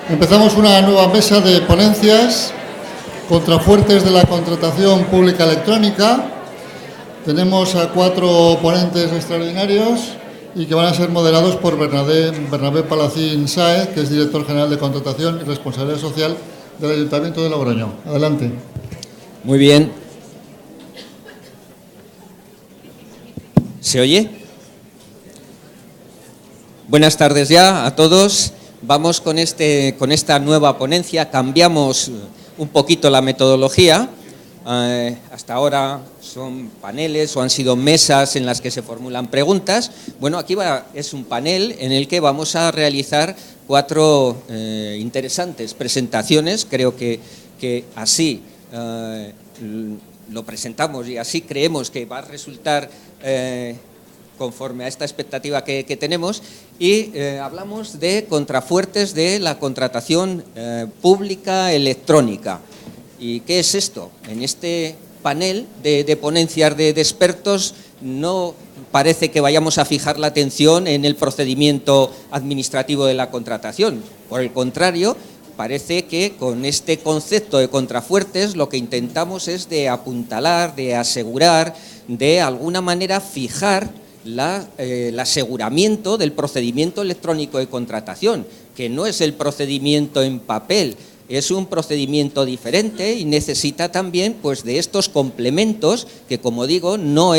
Empezamos una nueva mesa de ponencias, contrafuertes de la contratación pública electrónica. Tenemos a 4 ponentes extraordinarios y que van a ser moderados por Bernabé Palacín Sáez, que es director general de Contratación y Responsabilidad Social del Ayuntamiento de Logroño. Adelante. Muy bien. ¿Se oye? Buenas tardes ya a todos. Vamos con esta nueva ponencia. Cambiamos un poquito la metodología. Hasta ahora son paneles o han sido mesas en las que se formulan preguntas. Bueno, aquí es un panel en el que vamos a realizar 4 interesantes presentaciones. Creo que así lo presentamos y así creemos que va a resultar conforme a esta expectativa que tenemos, y hablamos de contrafuertes de la contratación pública electrónica. ¿Y qué es esto? En este panel de ponencias de expertos no parece que vayamos a fijar la atención en el procedimiento administrativo de la contratación. Por el contrario, parece que con este concepto de contrafuertes lo que intentamos es de apuntalar, de asegurar, de alguna manera fijar el aseguramiento del procedimiento electrónico de contratación, que no es el procedimiento en papel, es un procedimiento diferente y necesita también pues de estos complementos que, como digo, no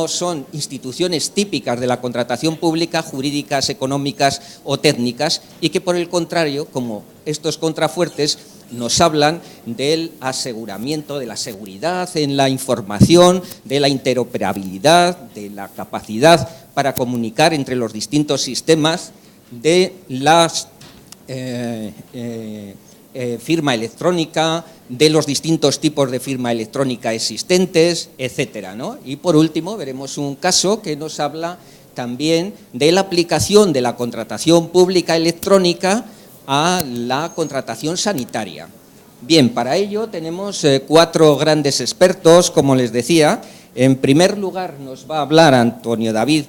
son instituciones típicas de la contratación pública, jurídicas, económicas o técnicas, y que por el contrario, como estos contrafuertes, nos hablan del aseguramiento, de la seguridad en la información, de la interoperabilidad, de la capacidad para comunicar entre los distintos sistemas, de las firma electrónica, de los distintos tipos de firma electrónica existentes, etcétera, ¿no? Y por último veremos un caso que nos habla también de la aplicación de la contratación pública electrónica a la contratación sanitaria. Bien, para ello tenemos 4 grandes expertos, como les decía. En primer lugar nos va a hablar Antonio David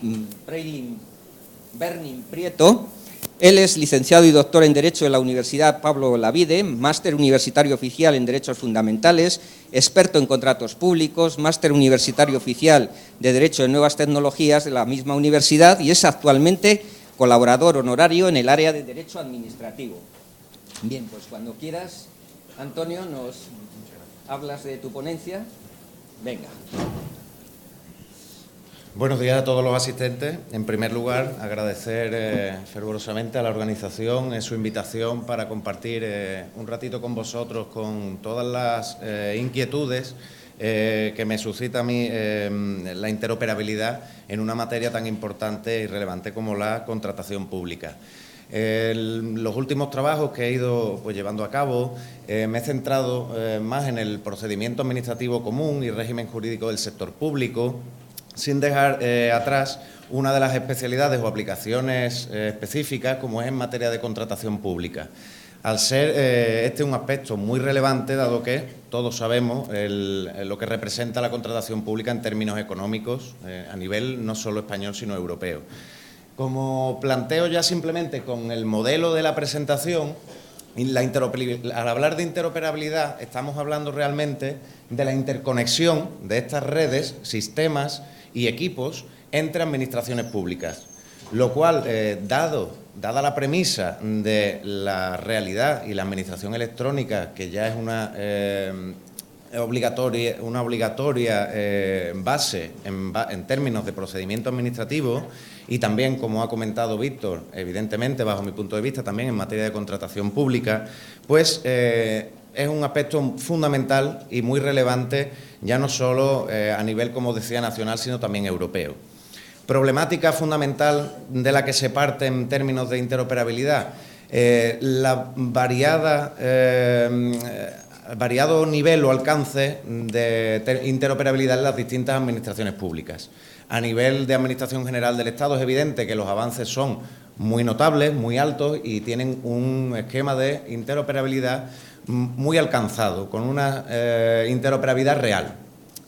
Bernin Prieto. Él es licenciado y doctor en Derecho de la Universidad Pablo Olavide, máster universitario oficial en Derechos Fundamentales, experto en contratos públicos, máster universitario oficial de Derecho de Nuevas Tecnologías de la misma universidad, y es actualmente colaborador honorario en el área de Derecho Administrativo. Bien, pues cuando quieras, Antonio, nos hablas de tu ponencia. Venga. Buenos días a todos los asistentes. En primer lugar, agradecer fervorosamente a la organización su invitación para compartir un ratito con vosotros con todas las inquietudes que me suscita a mí la interoperabilidad en una materia tan importante y relevante como la contratación pública. Los últimos trabajos que he ido llevando a cabo me he centrado más en el procedimiento administrativo común y régimen jurídico del sector público, sin dejar atrás una de las especialidades o aplicaciones específicas como es en materia de contratación pública. Al ser este un aspecto muy relevante, dado que todos sabemos lo que representa la contratación pública en términos económicos a nivel no solo español sino europeo. Como planteo ya simplemente con el modelo de la presentación, al hablar de interoperabilidad estamos hablando realmente de la interconexión de estas redes, sistemas y equipos entre administraciones públicas, lo cual, dada la premisa de la realidad y la administración electrónica, que ya es una obligatoria base en términos de procedimiento administrativo, y también, como ha comentado Víctor, evidentemente, bajo mi punto de vista, también en materia de contratación pública, pues es un aspecto fundamental y muy relevante, ya no solo a nivel, como decía, nacional, sino también europeo. Problemática fundamental de la que se parte en términos de interoperabilidad, la variado nivel o alcance de interoperabilidad en las distintas administraciones públicas. A nivel de Administración General del Estado es evidente que los avances son muy notables, muy altos y tienen un esquema de interoperabilidad muy alcanzado, con una interoperabilidad real.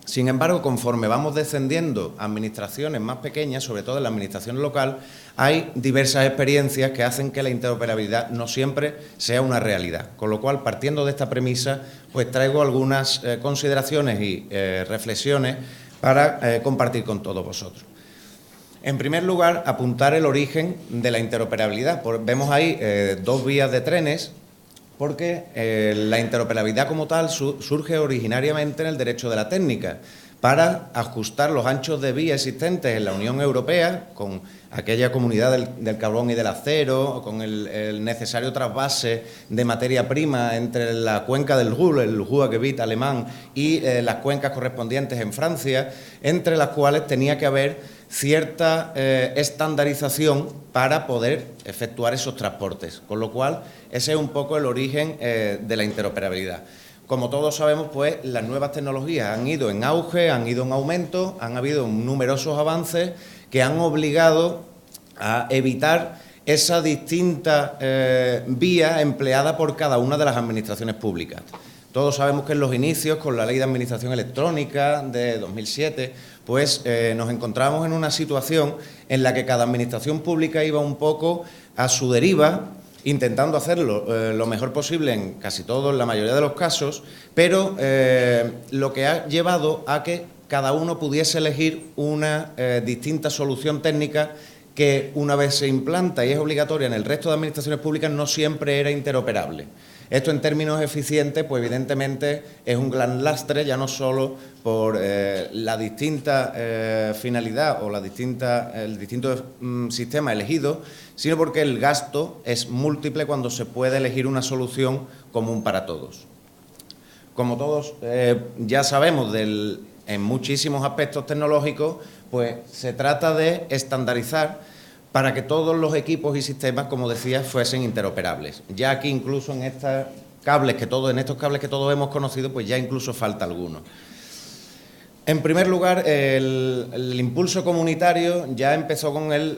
Sin embargo, conforme vamos descendiendo a administraciones más pequeñas, sobre todo en la administración local, hay diversas experiencias que hacen que la interoperabilidad no siempre sea una realidad. Con lo cual, partiendo de esta premisa, pues traigo algunas consideraciones y reflexiones para compartir con todos vosotros. En primer lugar, apuntar el origen de la interoperabilidad. Vemos ahí dos vías de trenes, porque la interoperabilidad como tal surge originariamente en el derecho de la técnica, para ajustar los anchos de vía existentes en la Unión Europea, con aquella comunidad del carbón y del acero, con el necesario trasvase de materia prima entre la cuenca del Ruhr, el Ruhrgebiet alemán, y las cuencas correspondientes en Francia, entre las cuales tenía que haber cierta estandarización para poder efectuar esos transportes, con lo cual ese es un poco el origen de la interoperabilidad. Como todos sabemos, pues las nuevas tecnologías han ido en auge, han ido en aumento, han habido numerosos avances que han obligado a evitar esa distinta vía empleada por cada una de las administraciones públicas. Todos sabemos que en los inicios, con la Ley de Administración Electrónica de 2007, pues nos encontramos en una situación en la que cada administración pública iba un poco a su deriva, intentando hacerlo lo mejor posible en casi todos, en la mayoría de los casos, pero lo que ha llevado a que cada uno pudiese elegir una distinta solución técnica que, una vez se implanta y es obligatoria en el resto de administraciones públicas, no siempre era interoperable. Esto, en términos eficientes, pues evidentemente es un gran lastre, ya no solo por la distinta finalidad o el distinto sistema elegido, sino porque el gasto es múltiple cuando se puede elegir una solución común para todos. Como todos ya sabemos en muchísimos aspectos tecnológicos, pues se trata de estandarizar para que todos los equipos y sistemas, como decía, fuesen interoperables. Ya aquí, incluso en estos cables que todos hemos conocido, pues ya incluso falta alguno. En primer lugar, el impulso comunitario ya empezó con el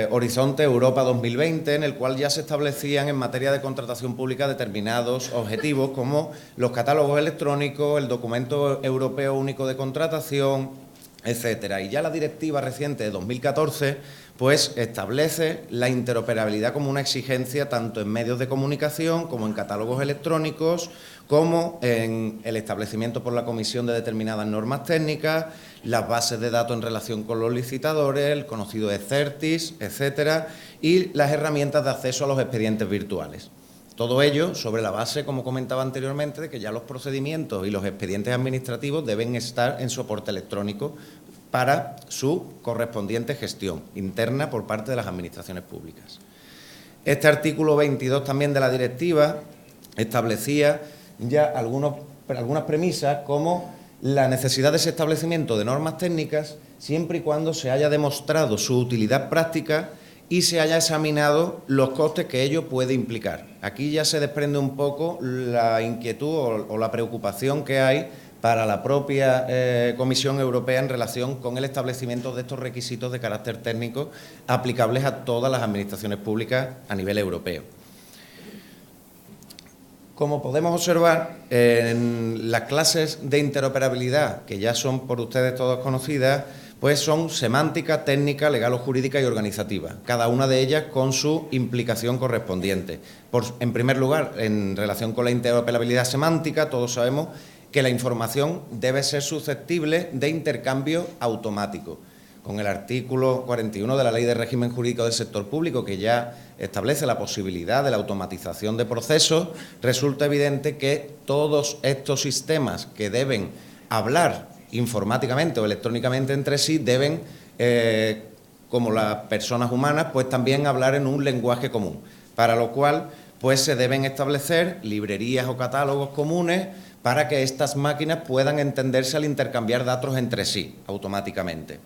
Horizonte Europa 2020, en el cual ya se establecían en materia de contratación pública determinados objetivos, como los catálogos electrónicos, el documento europeo único de contratación, etcétera. Y ya la directiva reciente de 2014 pues establece la interoperabilidad como una exigencia tanto en medios de comunicación como en catálogos electrónicos, como en el establecimiento por la Comisión de determinadas normas técnicas, las bases de datos en relación con los licitadores, el conocido e-Certis, etcétera, y las herramientas de acceso a los expedientes virtuales. Todo ello sobre la base, como comentaba anteriormente, de que ya los procedimientos y los expedientes administrativos deben estar en soporte electrónico para su correspondiente gestión interna por parte de las administraciones públicas. Este artículo 22 también de la directiva establecía ya algunas premisas, como la necesidad de ese establecimiento de normas técnicas siempre y cuando se haya demostrado su utilidad práctica y se haya examinado los costes que ello puede implicar. Aquí ya se desprende un poco la inquietud o la preocupación que hay para la propia Comisión Europea en relación con el establecimiento de estos requisitos de carácter técnico aplicables a todas las administraciones públicas a nivel europeo. Como podemos observar, en las clases de interoperabilidad, que ya son por ustedes todas conocidas, pues son semántica, técnica, legal o jurídica y organizativa, cada una de ellas con su implicación correspondiente. En primer lugar, en relación con la interoperabilidad semántica, todos sabemos que la información debe ser susceptible de intercambio automático. Con el artículo 41 de la Ley de Régimen Jurídico del Sector Público, que ya establece la posibilidad de la automatización de procesos, resulta evidente que todos estos sistemas que deben hablar informáticamente o electrónicamente entre sí deben, como las personas humanas, pues también hablar en un lenguaje común, para lo cual pues se deben establecer librerías o catálogos comunes para que estas máquinas puedan entenderse al intercambiar datos entre sí automáticamente.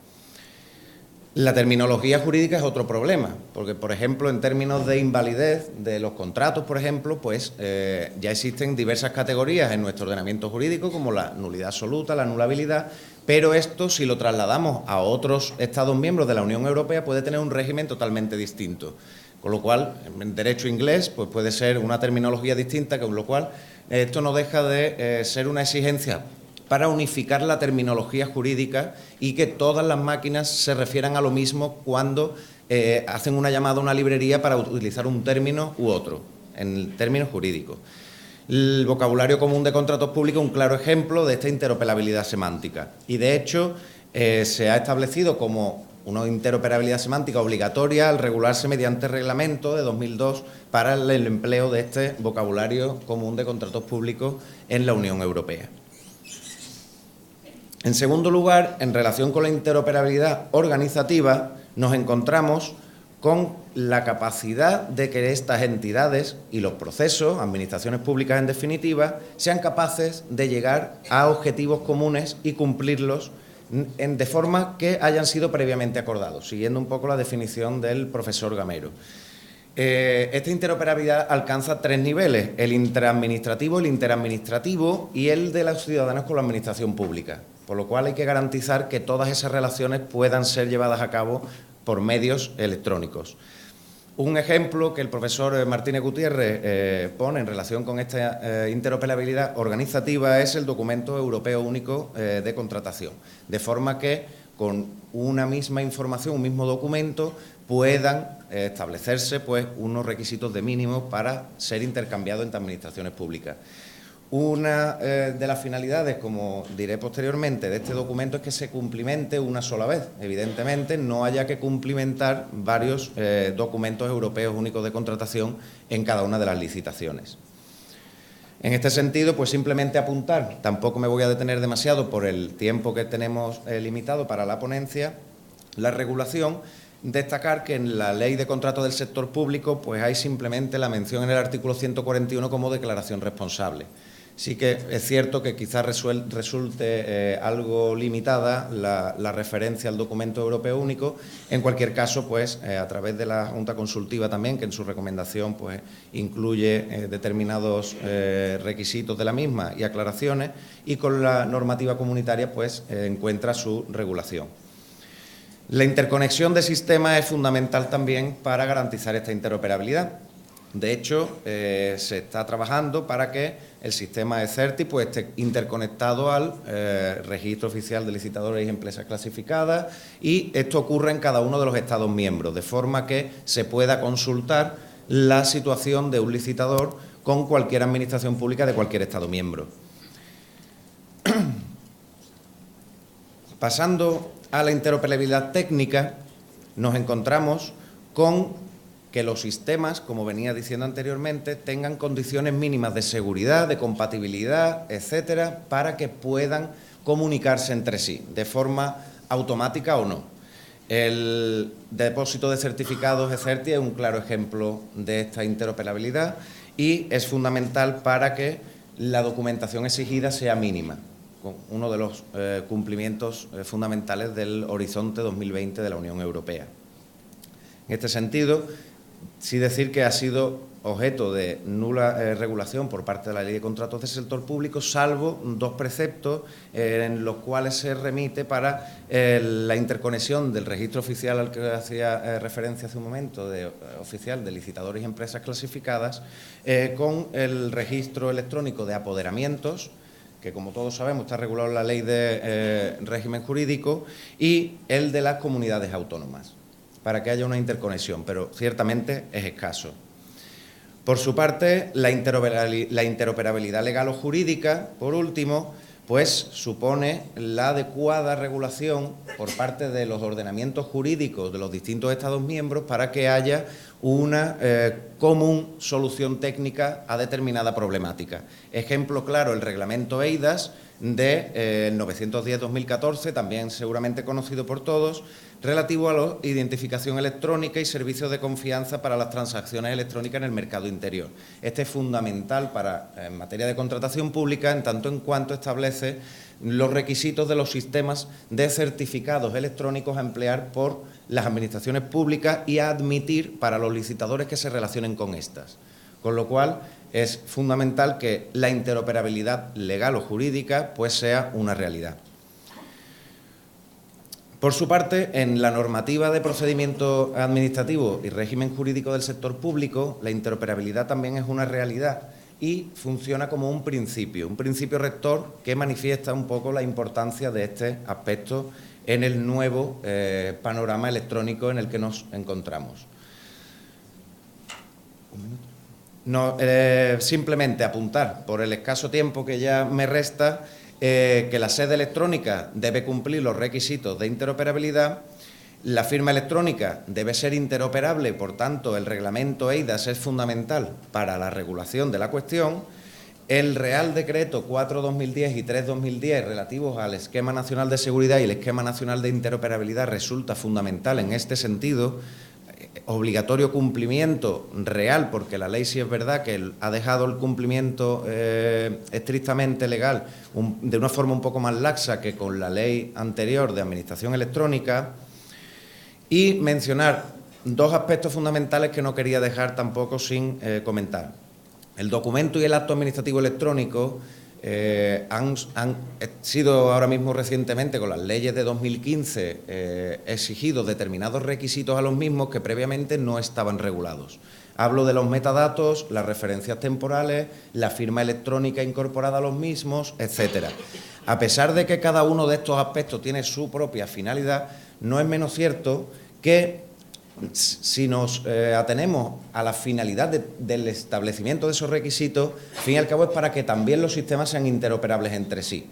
La terminología jurídica es otro problema, porque, por ejemplo, en términos de invalidez de los contratos, por ejemplo, pues ya existen diversas categorías en nuestro ordenamiento jurídico, como la nulidad absoluta, la anulabilidad, pero esto, si lo trasladamos a otros Estados miembros de la Unión Europea, puede tener un régimen totalmente distinto. Con lo cual, en derecho inglés, pues puede ser una terminología distinta, con lo cual esto no deja de ser una exigencia para unificar la terminología jurídica y que todas las máquinas se refieran a lo mismo cuando hacen una llamada a una librería para utilizar un término u otro, en términos jurídicos. El vocabulario común de contratos públicos es un claro ejemplo de esta interoperabilidad semántica y, de hecho, se ha establecido como una interoperabilidad semántica obligatoria al regularse mediante reglamento de 2002 para el empleo de este vocabulario común de contratos públicos en la Unión Europea. En segundo lugar, en relación con la interoperabilidad organizativa, nos encontramos con la capacidad de que estas entidades y los procesos, administraciones públicas en definitiva, sean capaces de llegar a objetivos comunes y cumplirlos de forma que hayan sido previamente acordados, siguiendo un poco la definición del profesor Gamero. Esta interoperabilidad alcanza 3 niveles: el intraadministrativo, el interadministrativo y el de los ciudadanos con la administración pública, por lo cual hay que garantizar que todas esas relaciones puedan ser llevadas a cabo por medios electrónicos. Un ejemplo que el profesor Martínez Gutiérrez pone en relación con esta interoperabilidad organizativa es el documento europeo único de contratación, de forma que con una misma información, un mismo documento, puedan establecerse pues, unos requisitos de mínimo para ser intercambiados entre administraciones públicas. Una de las finalidades, como diré posteriormente, de este documento es que se cumplimente una sola vez. Evidentemente, no haya que cumplimentar varios documentos europeos únicos de contratación en cada una de las licitaciones. En este sentido, pues simplemente apuntar, tampoco me voy a detener demasiado por el tiempo que tenemos limitado para la ponencia, la regulación. Destacar que en la Ley de Contratos del Sector Público pues hay simplemente la mención en el artículo 141 como declaración responsable. Sí que es cierto que quizás resulte algo limitada la referencia al documento europeo único. En cualquier caso, pues a través de la Junta Consultiva también, que en su recomendación pues incluye determinados requisitos de la misma y aclaraciones, y con la normativa comunitaria pues encuentra su regulación. La interconexión de sistemas es fundamental también para garantizar esta interoperabilidad. De hecho, se está trabajando para que el sistema de CERTI pues, esté interconectado al Registro Oficial de Licitadores y Empresas Clasificadas, y esto ocurre en cada uno de los Estados miembros, de forma que se pueda consultar la situación de un licitador con cualquier administración pública de cualquier Estado miembro. Pasando a la interoperabilidad técnica, nos encontramos con que los sistemas, como venía diciendo anteriormente, tengan condiciones mínimas de seguridad, de compatibilidad, etcétera, para que puedan comunicarse entre sí, de forma automática o no. El depósito de certificados ECERTI es un claro ejemplo de esta interoperabilidad y es fundamental para que la documentación exigida sea mínima, uno de los cumplimientos fundamentales del Horizonte 2020 de la Unión Europea. En este sentido, sí decir que ha sido objeto de nula regulación por parte de la Ley de Contratos del Sector Público, salvo 2 preceptos en los cuales se remite para la interconexión del registro oficial al que hacía referencia hace un momento, oficial de licitadores y empresas clasificadas, con el registro electrónico de apoderamientos, que como todos sabemos está regulado en la Ley de Régimen Jurídico, y el de las comunidades autónomas, para que haya una interconexión, pero ciertamente es escaso. Por su parte, la interoperabilidad legal o jurídica, por último, pues supone la adecuada regulación por parte de los ordenamientos jurídicos de los distintos Estados miembros para que haya una común solución técnica a determinada problemática. Ejemplo claro, el reglamento EIDAS de 910-2014, también seguramente conocido por todos, relativo a la identificación electrónica y servicios de confianza para las transacciones electrónicas en el mercado interior. Este es fundamental en materia de contratación pública, en tanto en cuanto establece los requisitos de los sistemas de certificados electrónicos a emplear por las administraciones públicas y a admitir para los licitadores que se relacionen con estas. Con lo cual, es fundamental que la interoperabilidad legal o jurídica pues sea una realidad. Por su parte, en la normativa de procedimiento administrativo y régimen jurídico del sector público, la interoperabilidad también es una realidad y funciona como un principio rector que manifiesta un poco la importancia de este aspecto en el nuevo panorama electrónico en el que nos encontramos. No, simplemente apuntar, por el escaso tiempo que ya me resta, que la sede electrónica debe cumplir los requisitos de interoperabilidad. La firma electrónica debe ser interoperable, por tanto, el reglamento EIDAS es fundamental para la regulación de la cuestión. El Real Decreto 4/2010 y 3/2010 relativos al Esquema Nacional de Seguridad y el Esquema Nacional de Interoperabilidad resulta fundamental en este sentido. Obligatorio cumplimiento real, porque la ley sí es verdad que ha dejado el cumplimiento estrictamente legal de una forma un poco más laxa que con la ley anterior de Administración Electrónica. Y mencionar dos aspectos fundamentales que no quería dejar tampoco sin comentar. El documento y el acto administrativo electrónico han sido ahora mismo recientemente, con las leyes de 2015, exigidos determinados requisitos a los mismos que previamente no estaban regulados. Hablo de los metadatos, las referencias temporales, la firma electrónica incorporada a los mismos, etcétera. A pesar de que cada uno de estos aspectos tiene su propia finalidad, no es menos cierto que si nos atenemos a la finalidad del establecimiento de esos requisitos, al fin y al cabo es para que también los sistemas sean interoperables entre sí.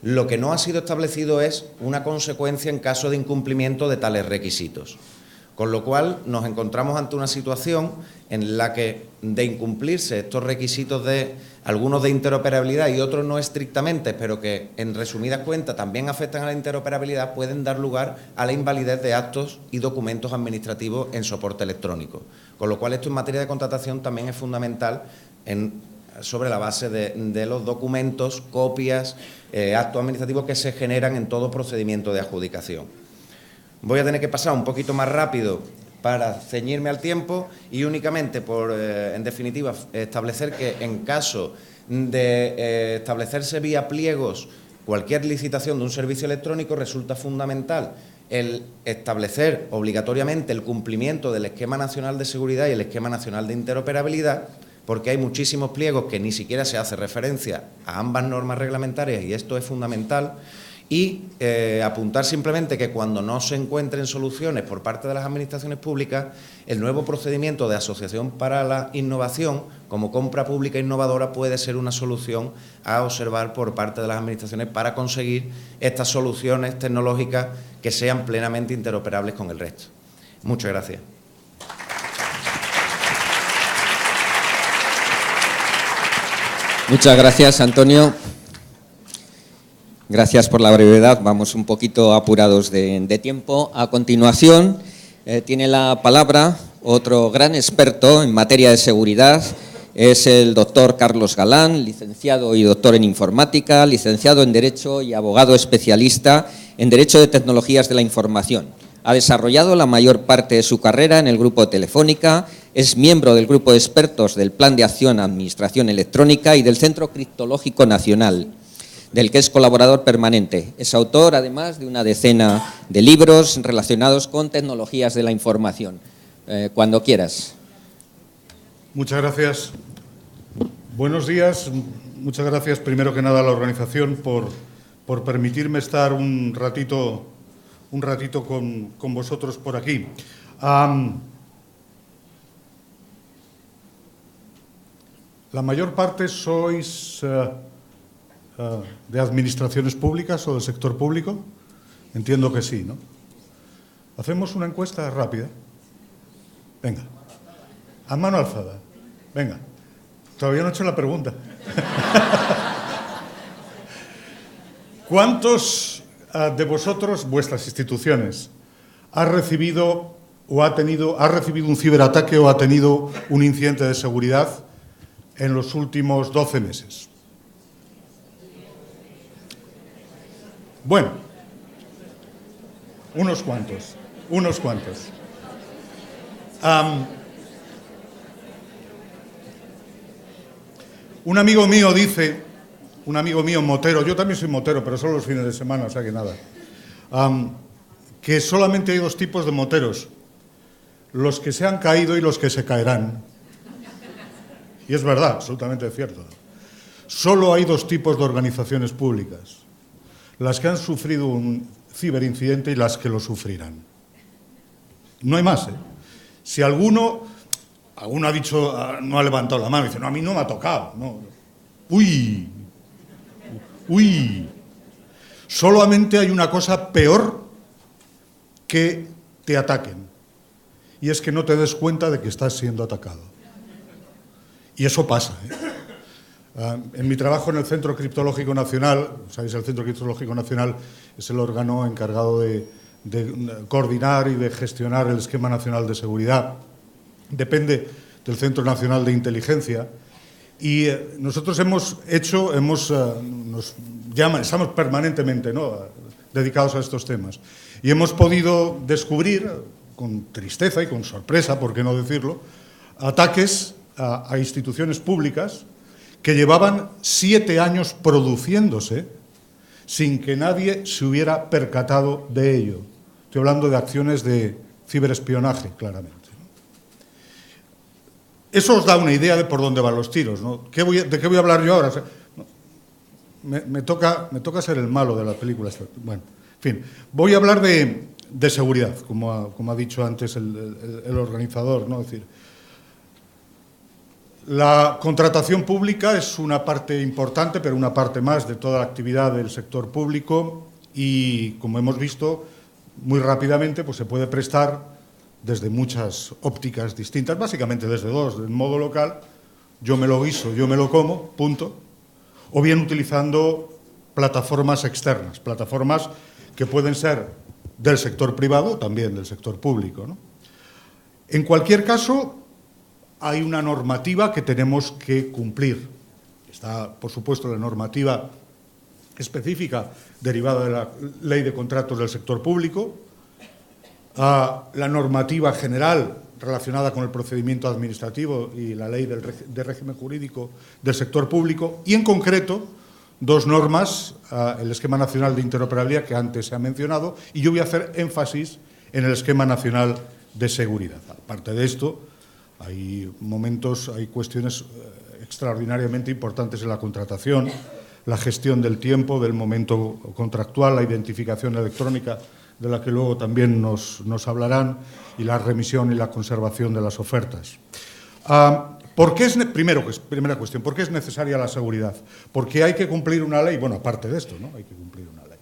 Lo que no ha sido establecido es una consecuencia en caso de incumplimiento de tales requisitos. Con lo cual nos encontramos ante una situación en la que, de incumplirse estos requisitos, de algunos de interoperabilidad y otros no estrictamente, pero que en resumidas cuentas también afectan a la interoperabilidad, pueden dar lugar a la invalidez de actos y documentos administrativos en soporte electrónico. Con lo cual esto en materia de contratación también es fundamental sobre la base de los documentos, copias, actos administrativos que se generan en todo procedimiento de adjudicación. Voy a tener que pasar un poquito más rápido para ceñirme al tiempo y únicamente por, en definitiva, establecer que en caso de establecerse vía pliegos cualquier licitación de un servicio electrónico, resulta fundamental el establecer obligatoriamente el cumplimiento del Esquema Nacional de Seguridad y el Esquema Nacional de Interoperabilidad, porque hay muchísimos pliegos que ni siquiera se hace referencia a ambas normas reglamentarias y esto es fundamental. Y apuntar simplemente que cuando no se encuentren soluciones por parte de las administraciones públicas, el nuevo procedimiento de asociación para la innovación, como compra pública innovadora, puede ser una solución a observar por parte de las administraciones para conseguir estas soluciones tecnológicas que sean plenamente interoperables con el resto. Muchas gracias. Muchas gracias, Antonio. Gracias por la brevedad, vamos un poquito apurados de tiempo. A continuación, tiene la palabra otro gran experto en materia de seguridad, es el doctor Carlos Galán, licenciado y doctor en informática, licenciado en Derecho y abogado especialista en Derecho de Tecnologías de la Información. Ha desarrollado la mayor parte de su carrera en el Grupo Telefónica, es miembro del Grupo de Expertos del Plan de Acción Administración Electrónica y del Centro Criptológico Nacional, del que es colaborador permanente. Es autor, además, de una decena de libros relacionados con tecnologías de la información. Cuando quieras. Muchas gracias. Buenos días. Muchas gracias, primero que nada, a la organización por permitirme estar un ratito con vosotros por aquí. La mayor parte sois de administraciones públicas o del sector público. Entiendo que sí, ¿no? Hacemos una encuesta rápida. Venga. A mano alzada. Venga. Todavía no he hecho la pregunta. ¿Cuántos de vosotros, vuestras instituciones, ha recibido un ciberataque o ha tenido un incidente de seguridad en los últimos 12 meses? Bueno, unos cuantos. Un amigo mío motero, yo también soy motero, pero solo los fines de semana, o sea que nada, que solamente hay dos tipos de moteros, los que se han caído y los que se caerán. Y es verdad, absolutamente cierto. Solo hay dos tipos de organizaciones públicas: las que han sufrido un ciberincidente y las que lo sufrirán. No hay más, ¿eh? Si alguno ha dicho, no ha levantado la mano y dice, no, a mí no me ha tocado. No. Uy. Solamente hay una cosa peor que te ataquen, y es que no te des cuenta de que estás siendo atacado. Y eso pasa, ¿eh? En mi trabajo en el Centro Criptológico Nacional, ¿sabéis? El Centro Criptológico Nacional es el órgano encargado de coordinar y de gestionar el Esquema Nacional de Seguridad. Depende del Centro Nacional de Inteligencia. Y nosotros estamos permanentemente, ¿no?, dedicados a estos temas. Y hemos podido descubrir, con tristeza y con sorpresa, por qué no decirlo, ataques a instituciones públicas que llevaban 7 años produciéndose sin que nadie se hubiera percatado de ello. Estoy hablando de acciones de ciberespionaje, claramente. Eso os da una idea de por dónde van los tiros, ¿no? ¿De qué voy a hablar yo ahora? Me toca ser el malo de la película. Bueno, en fin, voy a hablar de seguridad, como ha dicho antes el organizador, ¿no? Es decir, la contratación pública es una parte importante, pero una parte más de toda la actividad del sector público y, como hemos visto, muy rápidamente pues se puede prestar desde muchas ópticas distintas, básicamente desde dos: en modo local, yo me lo guiso, yo me lo como, punto, o bien utilizando plataformas externas, plataformas que pueden ser del sector privado, también del sector público, ¿no? En cualquier caso, hay una normativa que tenemos que cumplir. Está, por supuesto, la normativa específica derivada de la Ley de Contratos del Sector Público, la normativa general relacionada con el procedimiento administrativo y la Ley de Régimen Jurídico del Sector Público, y en concreto dos normas, el Esquema Nacional de Interoperabilidad, que antes se ha mencionado, y yo voy a hacer énfasis en el Esquema Nacional de Seguridad. Aparte de esto, hay cuestiones extraordinariamente importantes en la contratación: la gestión del tiempo, del momento contractual, la identificación electrónica, de la que luego también nos hablarán, y la remisión y la conservación de las ofertas. Primera cuestión, ¿por qué es necesaria la seguridad? Porque hay que cumplir una ley. Bueno, aparte de esto, ¿no?, hay que cumplir una ley,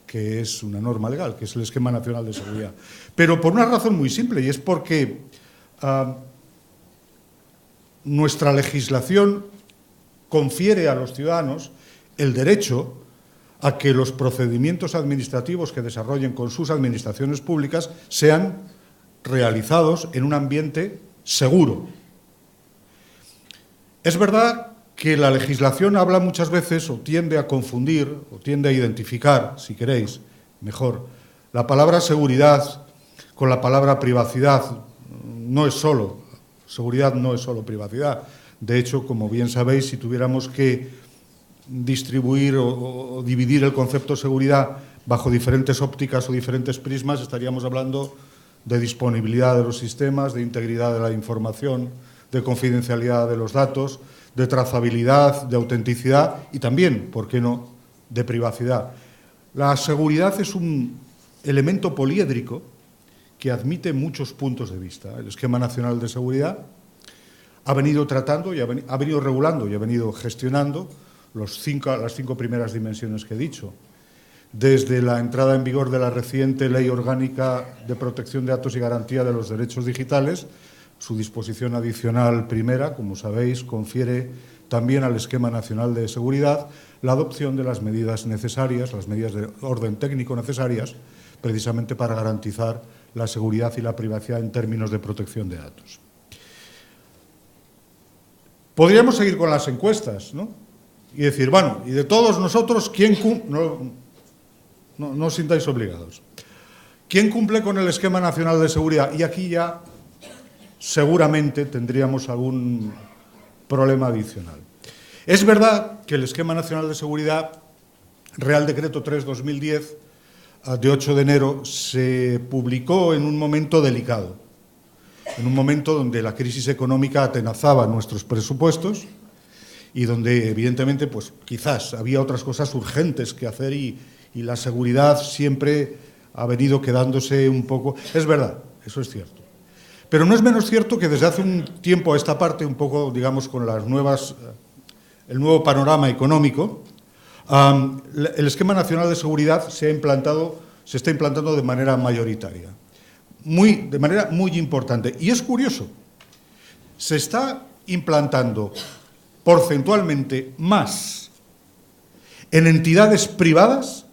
que es una norma legal, que es el Esquema Nacional de Seguridad. Pero por una razón muy simple, y es porque nuestra legislación confiere a los ciudadanos el derecho a que los procedimientos administrativos que desarrollen con sus administraciones públicas sean realizados en un ambiente seguro. Es verdad que la legislación habla muchas veces, o tiende a confundir, o tiende a identificar, si queréis, mejor, la palabra seguridad con la palabra privacidad. Seguridad no es solo privacidad. De hecho, como bien sabéis, si tuviéramos que distribuir o dividir el concepto de seguridad bajo diferentes ópticas o diferentes prismas, estaríamos hablando de disponibilidad de los sistemas, de integridad de la información, de confidencialidad de los datos, de trazabilidad, de autenticidad y también, ¿por qué no?, de privacidad. La seguridad es un elemento poliédrico que admite muchos puntos de vista. El Esquema Nacional de Seguridad ha venido tratando, ha venido regulando y ha venido gestionando las 5 primeras dimensiones que he dicho. Desde la entrada en vigor de la reciente Ley Orgánica de Protección de Datos y Garantía de los Derechos Digitales, su disposición adicional primera, como sabéis, confiere también al Esquema Nacional de Seguridad la adopción de las medidas necesarias, las medidas de orden técnico necesarias, precisamente para garantizar la seguridad y la privacidad en términos de protección de datos. Podríamos seguir con las encuestas, ¿no?, y decir, bueno, y de todos nosotros, ¿quién cumple? No os sintáis obligados. ¿Quién cumple con el Esquema Nacional de Seguridad? Y aquí ya seguramente tendríamos algún problema adicional. Es verdad que el Esquema Nacional de Seguridad, Real Decreto 3/2010, de 8 de enero, se publicó en un momento delicado. en un momento donde la crisis económica atenazaba nuestros presupuestos y donde, evidentemente, pues quizás había otras cosas urgentes que hacer y la seguridad siempre ha venido quedándose un poco... Es verdad, eso es cierto. Pero no es menos cierto que desde hace un tiempo a esta parte, un poco, digamos, con las nuevas, el nuevo panorama económico, el esquema nacional de seguridad se está implantando de manera mayoritaria, de manera muy importante. Y es curioso, se está implantando porcentualmente más en entidades privadas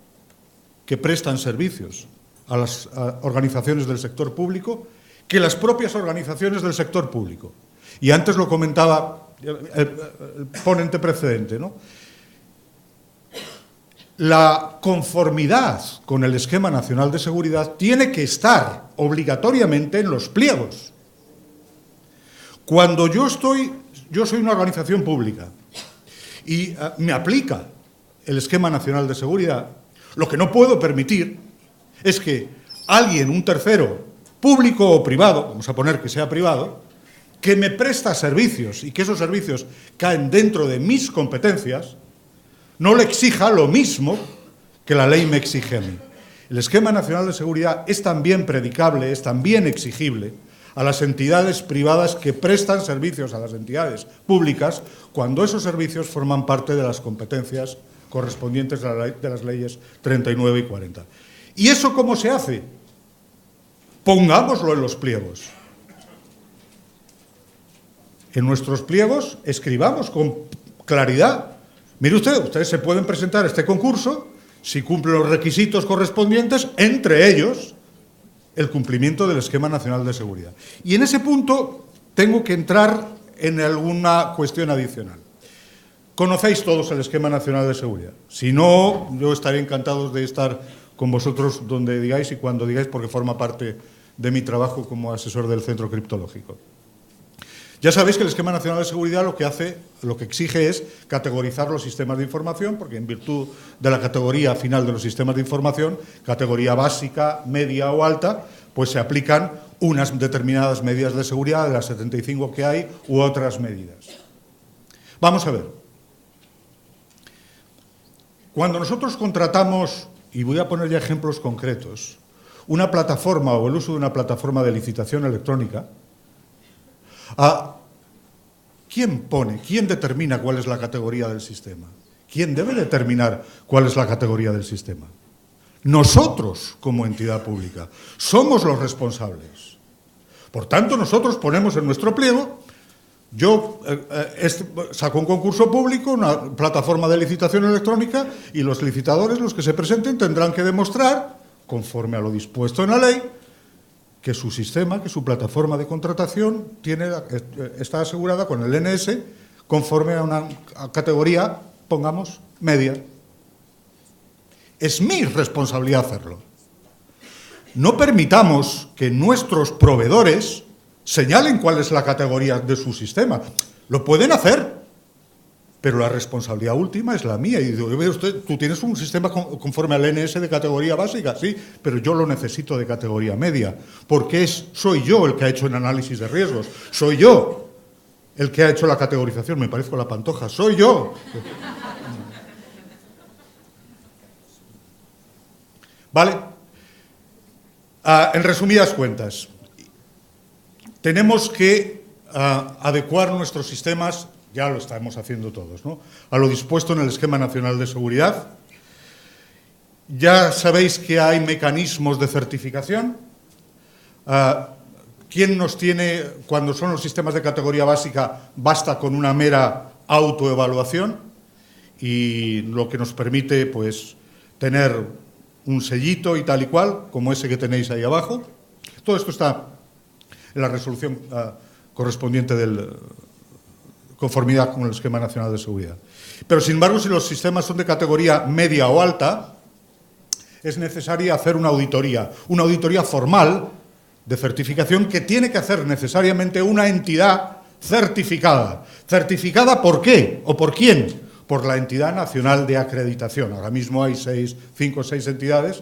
que prestan servicios a las organizaciones del sector público que las propias organizaciones del sector público. Y antes lo comentaba el ponente precedente, ¿no? La conformidad con el esquema nacional de seguridad tiene que estar obligatoriamente en los pliegos. Cuando yo soy una organización pública y me aplica el esquema nacional de seguridad, lo que no puedo permitir es que alguien, un tercero, público o privado, vamos a poner que sea privado, que me presta servicios y que esos servicios caen dentro de mis competencias, no le exija lo mismo que la ley me exige a mí. El esquema nacional de seguridad es también predicable, es también exigible a las entidades privadas que prestan servicios a las entidades públicas cuando esos servicios forman parte de las competencias correspondientes de las leyes 39 y 40. ¿Y eso cómo se hace? Pongámoslo en los pliegos. En nuestros pliegos escribamos con claridad. Mire usted, ustedes se pueden presentar a este concurso si cumplen los requisitos correspondientes, entre ellos el cumplimiento del esquema nacional de seguridad. Y en ese punto tengo que entrar en alguna cuestión adicional. Conocéis todos el esquema nacional de seguridad. Si no, yo estaré encantado de estar con vosotros donde digáis y cuando digáis, porque forma parte de mi trabajo como asesor del Centro Criptológico. Ya sabéis que el Esquema Nacional de Seguridad lo que exige es categorizar los sistemas de información, porque en virtud de la categoría final de los sistemas de información, categoría básica, media o alta, pues se aplican unas determinadas medidas de seguridad, de las 75 que hay, u otras medidas. Vamos a ver. Cuando nosotros contratamos, y voy a poner ya ejemplos concretos, una plataforma o el uso de una plataforma de licitación electrónica, ¿quién determina cuál es la categoría del sistema? ¿Quién debe determinar cuál es la categoría del sistema? Nosotros, como entidad pública, somos los responsables. Por tanto, nosotros ponemos en nuestro pliego, yo saco un concurso público, una plataforma de licitación electrónica, y los licitadores, los que se presenten, tendrán que demostrar, conforme a lo dispuesto en la ley, que su sistema, que su plataforma de contratación está asegurada con el NS conforme a una categoría, pongamos, media. Es mi responsabilidad hacerlo. No permitamos que nuestros proveedores señalen cuál es la categoría de su sistema. Lo pueden hacer, pero la responsabilidad última es la mía. Y digo, usted, tú tienes un sistema conforme al NS de categoría básica, sí, pero yo lo necesito de categoría media, porque soy yo el que ha hecho el análisis de riesgos, soy yo el que ha hecho la categorización, me parezco a la Pantoja, soy yo. ¿Vale? En resumidas cuentas, tenemos que adecuar nuestros sistemas, ya lo estamos haciendo todos, ¿no?, a lo dispuesto en el Esquema Nacional de Seguridad. Ya sabéis que hay mecanismos de certificación. ¿Quién nos tiene, cuando son los sistemas de categoría básica, basta con una mera autoevaluación y lo que nos permite, pues, tener un sellito y tal y cual, como ese que tenéis ahí abajo? Todo esto está en la resolución correspondiente del conformidad con el Esquema Nacional de Seguridad. Pero, sin embargo, si los sistemas son de categoría media o alta, es necesario hacer una auditoría formal de certificación que tiene que hacer necesariamente una entidad certificada. ¿Certificada por qué o por quién? Por la Entidad Nacional de Acreditación. Ahora mismo hay 5 o 6 entidades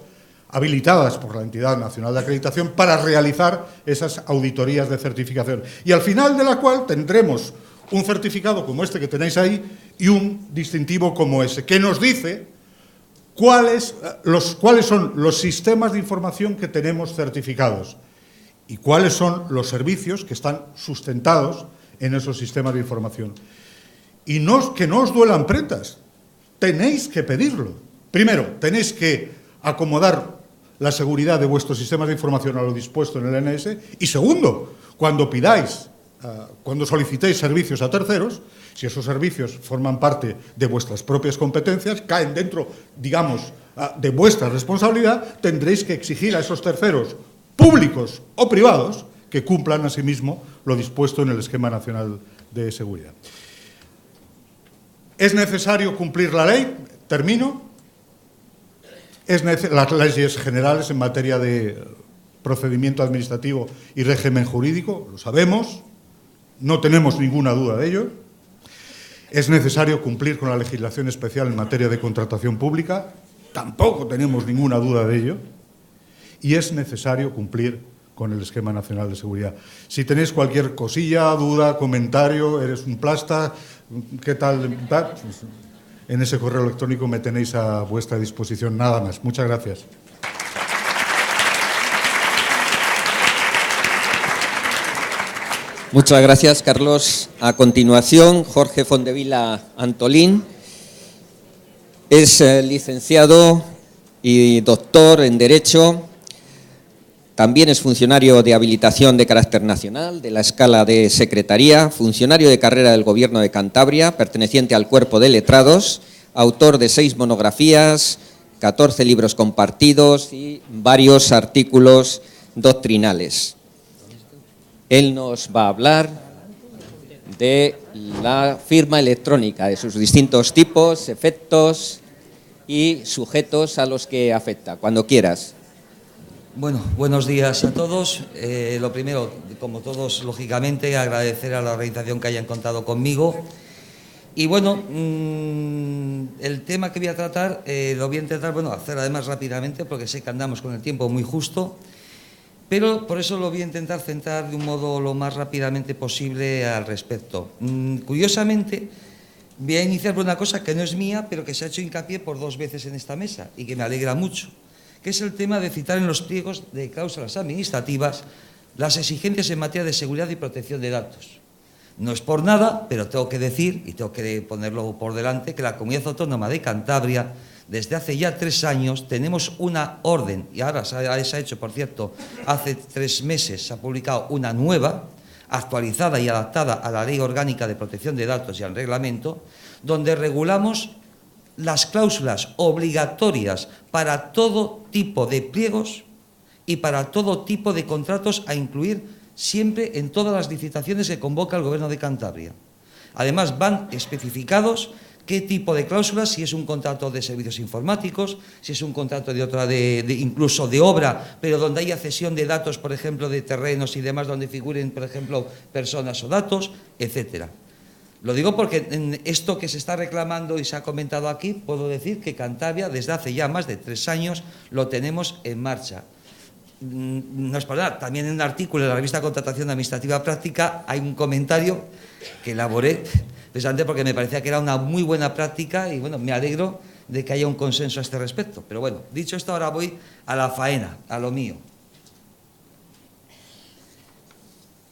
habilitadas por la Entidad Nacional de Acreditación para realizar esas auditorías de certificación. Y al final de la cual tendremos un certificado como este que tenéis ahí y un distintivo como ese, que nos dice cuáles son los sistemas de información que tenemos certificados y cuáles son los servicios que están sustentados en esos sistemas de información. Y que no os duelan prendas, tenéis que pedirlo. Primero, tenéis que acomodar la seguridad de vuestros sistemas de información a lo dispuesto en el NS. Y segundo, cuando solicitéis servicios a terceros, si esos servicios forman parte de vuestras propias competencias, caen dentro, digamos, de vuestra responsabilidad, tendréis que exigir a esos terceros, públicos o privados, que cumplan asimismo lo dispuesto en el Esquema Nacional de Seguridad. ¿Es necesario cumplir la ley? Termino. Las leyes generales en materia de procedimiento administrativo y régimen jurídico, lo sabemos, no tenemos ninguna duda de ello. ¿Es necesario cumplir con la legislación especial en materia de contratación pública? Tampoco tenemos ninguna duda de ello. Y es necesario cumplir con el Esquema Nacional de Seguridad. Si tenéis cualquier cosilla, duda, comentario, eres un plasta, ¿qué tal? En ese correo electrónico me tenéis a vuestra disposición, nada más. Muchas gracias. Muchas gracias, Carlos. A continuación, Jorge Fondevila Antolín es licenciado y doctor en Derecho. También es funcionario de habilitación de carácter nacional de la escala de secretaría, funcionario de carrera del Gobierno de Cantabria, perteneciente al Cuerpo de Letrados, autor de 6 monografías, 14 libros compartidos y varios artículos doctrinales. Él nos va a hablar de la firma electrónica, de sus distintos tipos, efectos y sujetos a los que afecta. Cuando quieras. Bueno, buenos días a todos. Lo primero, como todos, lógicamente, agradecer a la organización que hayan contado conmigo. Y bueno, el tema que voy a tratar, lo voy a intentar, hacer además rápidamente, porque sé que andamos con el tiempo muy justo, pero por eso lo voy a intentar centrar de un modo lo más rápidamente posible al respecto. Curiosamente, voy a iniciar por una cosa que no es mía, pero que se ha hecho hincapié por 2 veces en esta mesa y que me alegra mucho, que es el tema de citar en los pliegos de cláusulas administrativas las exigencias en materia de seguridad y protección de datos. No es por nada, pero tengo que decir, y tengo que ponerlo por delante, que la Comunidad Autónoma de Cantabria, desde hace ya 3 años, tenemos una orden, y ahora se ha hecho, por cierto, hace 3 meses se ha publicado una nueva, actualizada y adaptada a la Ley Orgánica de Protección de Datos y al reglamento, donde regulamos las cláusulas obligatorias para todo tipo de pliegos y para todo tipo de contratos a incluir siempre en todas las licitaciones que convoca el Gobierno de Cantabria. Además, van especificados qué tipo de cláusulas, si es un contrato de servicios informáticos, si es un contrato incluso de obra, pero donde haya cesión de datos, por ejemplo, de terrenos y demás, donde figuren, por ejemplo, personas o datos, etcétera. Lo digo porque en esto que se está reclamando y se ha comentado aquí, puedo decir que Cantabria, desde hace ya más de 3 años, lo tenemos en marcha. No es por nada, también en un artículo de la revista Contratación Administrativa Práctica hay un comentario que elaboré, precisamente porque me parecía que era una muy buena práctica y bueno, me alegro de que haya un consenso a este respecto. Pero bueno, dicho esto, ahora voy a la faena, a lo mío.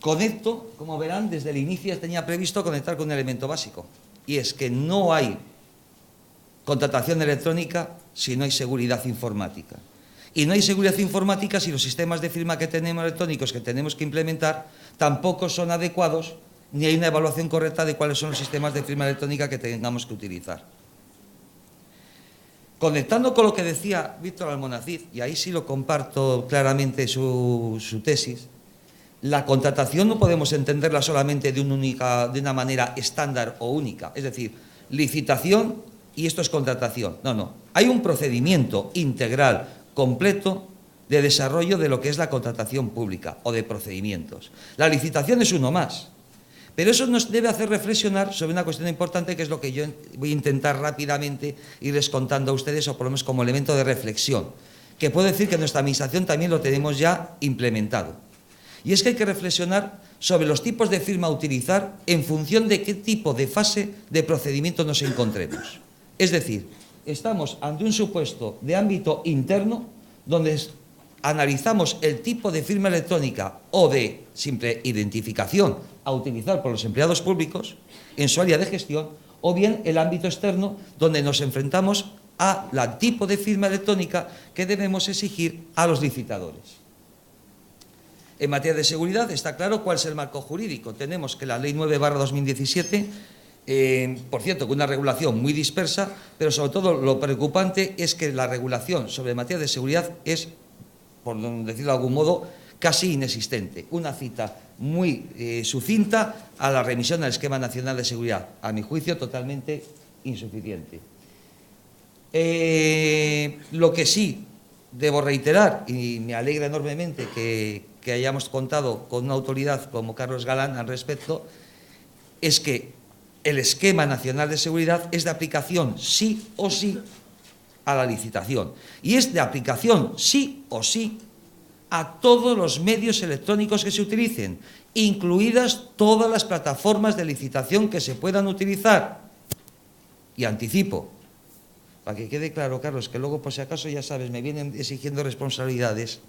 Conecto, como verán, desde el inicio tenía previsto conectar con un elemento básico, y es que no hay contratación electrónica si no hay seguridad informática. Y no hay seguridad informática si los sistemas de firma que tenemos electrónicos que tenemos que implementar tampoco son adecuados, ni hay una evaluación correcta de cuáles son los sistemas de firma electrónica que tengamos que utilizar. Conectando con lo que decía Víctor Almonacid, y ahí sí lo comparto claramente su tesis, la contratación no podemos entenderla solamente de una manera estándar o única, es decir, licitación y esto es contratación. No. Hay un procedimiento integral, completo, de desarrollo de lo que es la contratación pública o de procedimientos. La licitación es uno más, pero eso nos debe hacer reflexionar sobre una cuestión importante que es lo que yo voy a intentar rápidamente irles contando a ustedes o por lo menos como elemento de reflexión, que puedo decir que nuestra administración también lo tenemos ya implementado. Y es que hay que reflexionar sobre los tipos de firma a utilizar en función de qué tipo de fase de procedimiento nos encontremos. Es decir, estamos ante un supuesto de ámbito interno donde analizamos el tipo de firma electrónica o de simple identificación a utilizar por los empleados públicos en su área de gestión, o bien el ámbito externo donde nos enfrentamos a la tipo de firma electrónica que debemos exigir a los licitadores. En materia de seguridad está claro cuál es el marco jurídico. Tenemos que la Ley 9/2017, por cierto, con una regulación muy dispersa, pero sobre todo lo preocupante es que la regulación sobre materia de seguridad es, por decirlo de algún modo, casi inexistente. Una cita muy sucinta a la remisión del Esquema Nacional de Seguridad. A mi juicio, totalmente insuficiente. Lo que sí debo reiterar, y me alegra enormemente que hayamos contado con una autoridad como Carlos Galán al respecto, es que el Esquema Nacional de Seguridad es de aplicación sí o sí a la licitación. Y es de aplicación sí o sí a todos los medios electrónicos que se utilicen, incluidas todas las plataformas de licitación que se puedan utilizar. Y anticipo, para que quede claro, Carlos, que luego por si acaso, ya sabes, me vienen exigiendo responsabilidades.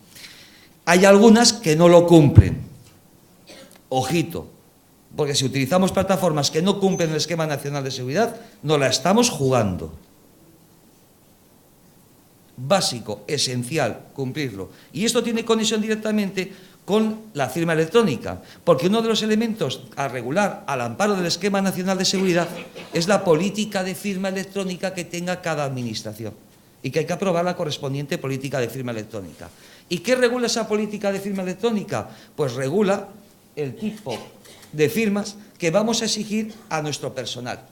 Hay algunas que no lo cumplen. Ojito, porque si utilizamos plataformas que no cumplen el Esquema Nacional de Seguridad, nos la estamos jugando. Básico, esencial, cumplirlo. Y esto tiene conexión directamente con la firma electrónica, porque uno de los elementos a regular al amparo del Esquema Nacional de Seguridad es la política de firma electrónica que tenga cada administración y que hay que aprobar la correspondiente política de firma electrónica. ¿Y qué regula esa política de firma electrónica? Pues regula el tipo de firmas que vamos a exigir a nuestro personal,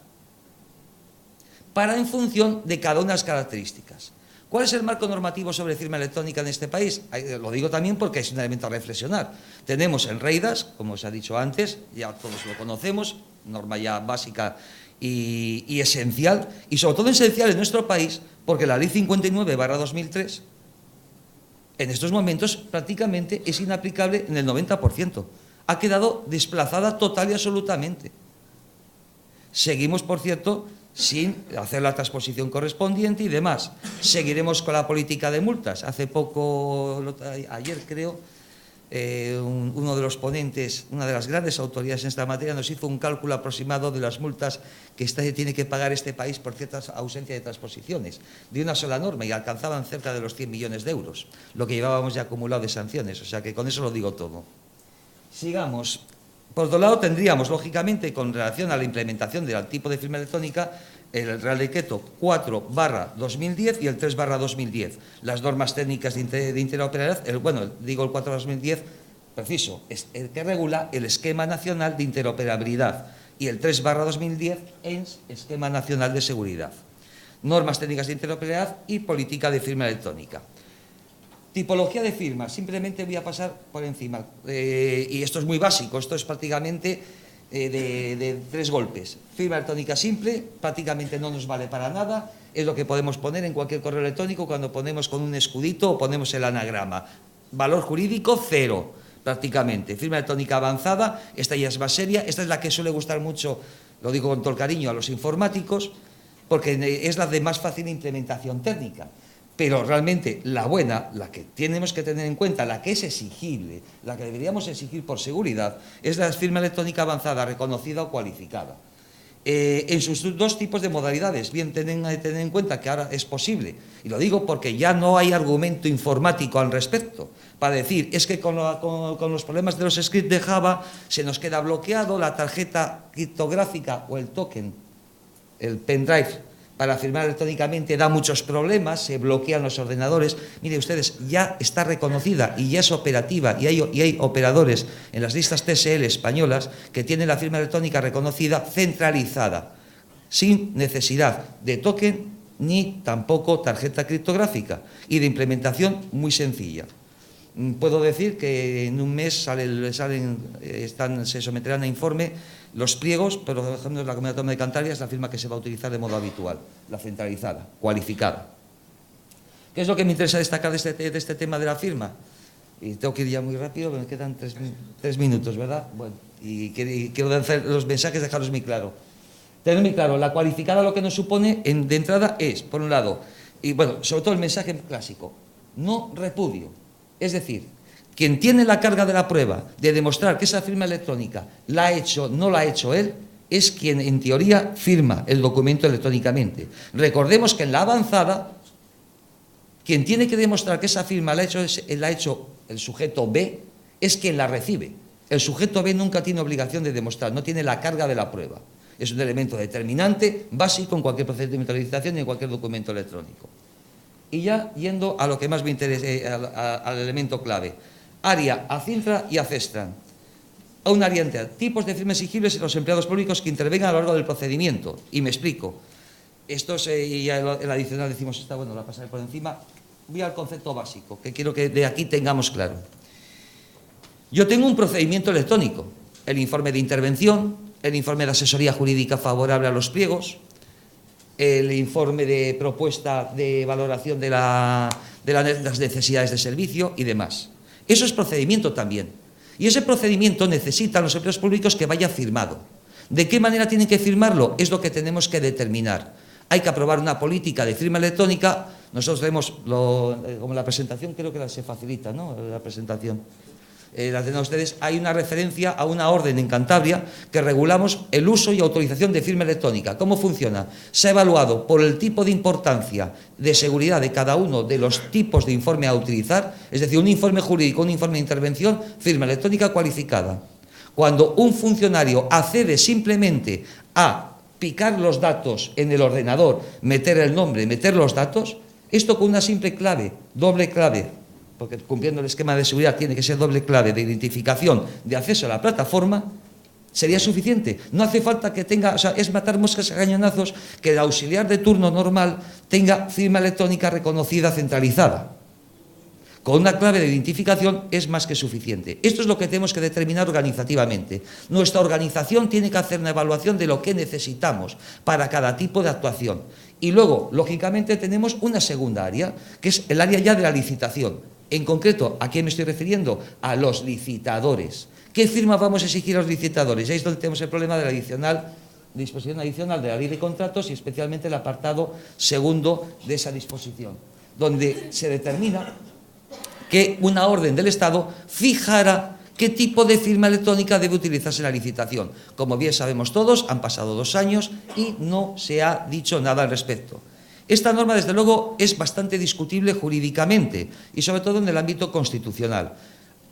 para en función de cada una de las características. ¿Cuál es el marco normativo sobre firma electrónica en este país? Lo digo también porque es un elemento a reflexionar. Tenemos el REIDAS, como se ha dicho antes, ya todos lo conocemos, norma ya básica y esencial, y sobre todo esencial en nuestro país, porque la Ley 59/2003 en estos momentos prácticamente es inaplicable en el 90%. Ha quedado desplazada total y absolutamente. Seguimos, por cierto, sin hacer la transposición correspondiente y demás. Seguiremos con la política de multas. Hace poco, ayer creo, uno de los ponentes, una de las grandes autoridades en esta materia, nos hizo un cálculo aproximado de las multas que tiene que pagar este país por cierta ausencia de transposiciones de una sola norma, y alcanzaban cerca de los 100 millones de euros, lo que llevábamos ya acumulado de sanciones. O sea que con eso lo digo todo. Sigamos. Por otro lado, tendríamos, lógicamente, con relación a la implementación del tipo de firma electrónica, el Real Decreto 4/2010 y el 3/2010. Las normas técnicas de interoperabilidad, el 4/2010, preciso, es el que regula el Esquema Nacional de Interoperabilidad, y el 3/2010 es Esquema Nacional de Seguridad. Normas técnicas de interoperabilidad y política de firma electrónica. Tipología de firma, simplemente voy a pasar por encima, y esto es muy básico, esto es prácticamente de 3 golpes. Firma electrónica simple, prácticamente no nos vale para nada, es lo que podemos poner en cualquier correo electrónico cuando ponemos con un escudito o ponemos el anagrama. Valor jurídico 0, prácticamente. Firma electrónica avanzada, esta ya es más seria, esta es la que suele gustar mucho, lo digo con todo el cariño, a los informáticos, porque es la de más fácil implementación técnica. Pero realmente la buena, la que tenemos que tener en cuenta, la que es exigible, la que deberíamos exigir por seguridad, es la firma electrónica avanzada, reconocida o cualificada. En sus 2 tipos de modalidades, bien tener en cuenta que ahora es posible, y lo digo porque ya no hay argumento informático al respecto, para decir, es que con los problemas de los scripts de Java se nos queda bloqueado la tarjeta criptográfica o el token, el pendrive, para firmar electrónicamente da muchos problemas, se bloquean los ordenadores. Mire ustedes, ya está reconocida y ya es operativa, y hay operadores en las listas TSL españolas que tienen la firma electrónica reconocida centralizada, sin necesidad de token ni tampoco tarjeta criptográfica, y de implementación muy sencilla. Puedo decir que en un mes se someterán a informe los pliegos, pero por ejemplo la Comunidad Autónoma de Cantabria es la firma que se va a utilizar de modo habitual, la centralizada, cualificada. ¿Qué es lo que me interesa destacar de este tema de la firma? Y tengo que ir ya muy rápido, me quedan 3 minutos, ¿verdad? Bueno, y quiero hacer los mensajes, dejarlos muy claro. Tener muy claro, la cualificada lo que nos supone de entrada es, por un lado, y bueno, sobre todo el mensaje clásico, no repudio. Es decir, quien tiene la carga de la prueba de demostrar que esa firma electrónica la ha hecho, no la ha hecho él, es quien en teoría firma el documento electrónicamente. Recordemos que en la avanzada, quien tiene que demostrar que esa firma la ha hecho el sujeto B es quien la recibe. El sujeto B nunca tiene obligación de demostrar, no tiene la carga de la prueba. Es un elemento determinante, básico en cualquier procedimiento de licitación y en cualquier documento electrónico. Y ya yendo a lo que más me interesa, al elemento clave. ARIA, ACINTRA y ACESTRAN. A un área entera. Tipos de firmas exigibles en los empleados públicos que intervengan a lo largo del procedimiento. Y me explico. Esto es, y ya el adicional decimos, está bueno, la pasaré por encima. Voy al concepto básico, que quiero que de aquí tengamos claro. Yo tengo un procedimiento electrónico. El informe de intervención, el informe de asesoría jurídica favorable a los pliegos, el informe de propuesta de valoración de las necesidades de servicio y demás. Eso es procedimiento también. Y ese procedimiento necesita a los empleados públicos que vaya firmado. ¿De qué manera tienen que firmarlo? Es lo que tenemos que determinar. Hay que aprobar una política de firma electrónica. Nosotros tenemos, como la presentación, creo que se facilita, ¿no? La presentación. La tienen ustedes, hay una referencia a una orden en Cantabria que regulamos el uso y autorización de firma electrónica. ¿Cómo funciona? Se ha evaluado por el tipo de importancia de seguridad de cada uno de los tipos de informe a utilizar, es decir, un informe jurídico, un informe de intervención, firma electrónica cualificada. Cuando un funcionario accede simplemente a picar los datos en el ordenador, meter el nombre, meter los datos, esto con una simple clave, doble clave, porque cumpliendo el esquema de seguridad tiene que ser doble clave de identificación, de acceso a la plataforma, sería suficiente. No hace falta que tenga, o sea, es matar moscas a cañonazos que el auxiliar de turno normal tenga firma electrónica reconocida centralizada. Con una clave de identificación es más que suficiente. Esto es lo que tenemos que determinar organizativamente. Nuestra organización tiene que hacer una evaluación de lo que necesitamos para cada tipo de actuación. Y luego, lógicamente, tenemos una segunda área, que es el área ya de la licitación. En concreto, ¿a quién me estoy refiriendo? A los licitadores. ¿Qué firma vamos a exigir a los licitadores? Ahí es donde tenemos el problema de la disposición adicional de la ley de contratos y especialmente el apartado segundo de esa disposición, donde se determina que una orden del Estado fijará qué tipo de firma electrónica debe utilizarse en la licitación. Como bien sabemos todos, han pasado 2 años y no se ha dicho nada al respecto. Esta norma, desde luego, es bastante discutible jurídicamente y sobre todo en el ámbito constitucional.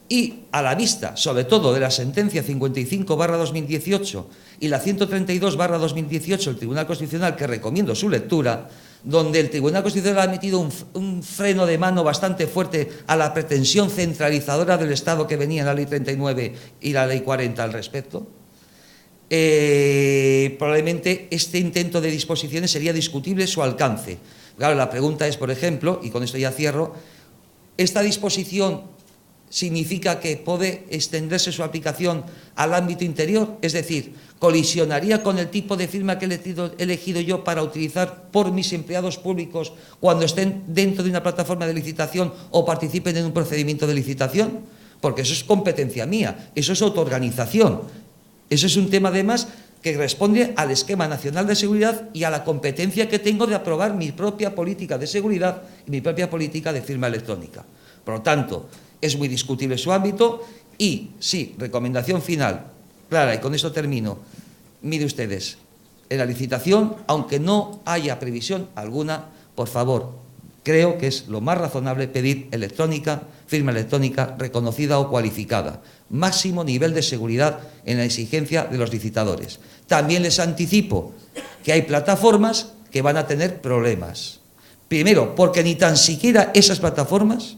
Y a la vista, sobre todo, de la sentencia 55/2018 y la 132/2018 del Tribunal Constitucional, que recomiendo su lectura, donde el Tribunal Constitucional ha metido un freno de mano bastante fuerte a la pretensión centralizadora del Estado que venía en la Ley 39 y la Ley 40 al respecto, probablemente este intento de disposiciones sería discutible su alcance. Claro, la pregunta es, por ejemplo, y con esto ya cierro, ¿esta disposición significa que puede extenderse su aplicación al ámbito interior? Es decir, ¿colisionaría con el tipo de firma que he elegido yo para utilizar por mis empleados públicos cuando estén dentro de una plataforma de licitación o participen en un procedimiento de licitación? Porque eso es competencia mía, eso es autoorganización. Eso es un tema, además, que responde al esquema nacional de seguridad y a la competencia que tengo de aprobar mi propia política de seguridad y mi propia política de firma electrónica. Por lo tanto, es muy discutible su ámbito y, sí, recomendación final, clara, y con esto termino. Mire ustedes, en la licitación, aunque no haya previsión alguna, por favor, creo que es lo más razonable pedir firma electrónica reconocida o cualificada. Máximo nivel de seguridad en la exigencia de los licitadores. También les anticipo que hay plataformas que van a tener problemas. Primero, porque ni tan siquiera esas plataformas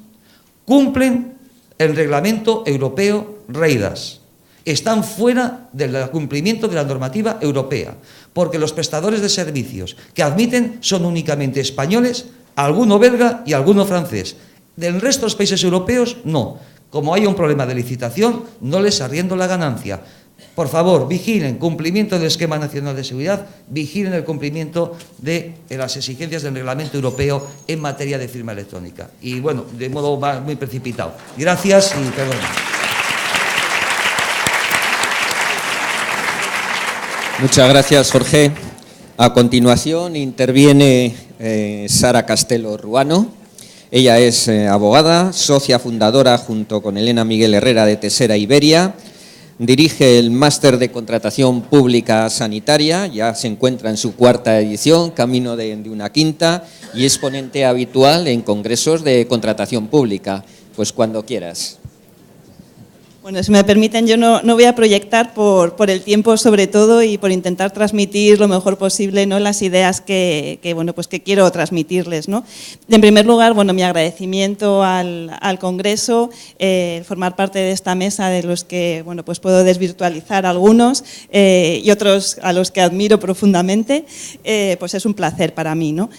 cumplen el reglamento europeo REIDAS. Están fuera del cumplimiento de la normativa europea, porque los prestadores de servicios que admiten son únicamente españoles, alguno belga y alguno francés. Del resto de los países europeos, no. Como hay un problema de licitación, no les arriendo la ganancia. por favor, vigilen cumplimiento del Esquema Nacional de Seguridad, vigilen el cumplimiento de las exigencias del Reglamento Europeo en materia de firma electrónica. Y bueno, de modo muy precipitado. Gracias y perdón. Muchas gracias, Jorge. A continuación interviene Sara Castelo Ruano. Ella es abogada, socia fundadora junto con Elena Miguel Herrera de Tesera Iberia. Dirige el Máster de Contratación Pública Sanitaria, ya se encuentra en su 4ª edición, camino de una 5ª, y es ponente habitual en congresos de contratación pública. Pues cuando quieras. Bueno, si me permiten, yo no voy a proyectar por el tiempo sobre todo y por intentar transmitir lo mejor posible, ¿no?, las ideas que quiero transmitirles, ¿no? En primer lugar, bueno, mi agradecimiento al Congreso, formar parte de esta mesa de los que, bueno, pues puedo desvirtualizar algunos y otros a los que admiro profundamente, pues es un placer para mí, ¿no?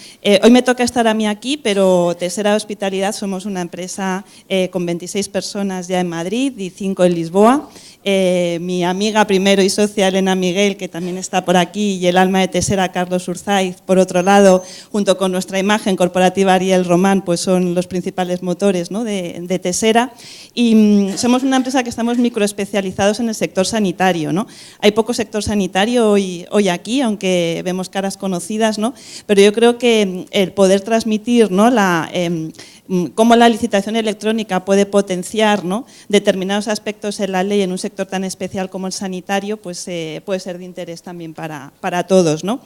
Hoy me toca estar a mí aquí, pero Tesera Hospitalidad somos una empresa con 26 personas ya en Madrid y 5 en Lisboa. Mi amiga primero y socia Elena Miguel, que también está por aquí, y el alma de Tesera, Carlos Urzaiz, por otro lado, junto con nuestra imagen corporativa Ariel Román, pues son los principales motores, ¿no?, de Tesera. Y somos una empresa que estamos microespecializados en el sector sanitario, ¿no? Hay poco sector sanitario hoy aquí, aunque vemos caras conocidas, ¿no? Pero yo creo que el poder transmitir, ¿no?, cómo la licitación electrónica puede potenciar, ¿no?, determinados aspectos en la ley en un sector tan especial como el sanitario, pues puede ser de interés también para todos, ¿no?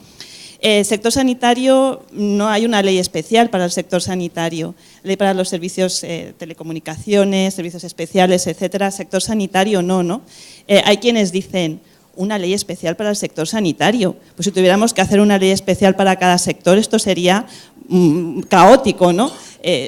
Sector sanitario, no hay una ley especial para el sector sanitario, ley para los servicios telecomunicaciones, servicios especiales, etcétera. Sector sanitario no. Hay quienes dicen, una ley especial para el sector sanitario. Pues si tuviéramos que hacer una ley especial para cada sector, esto sería caótico, ¿no?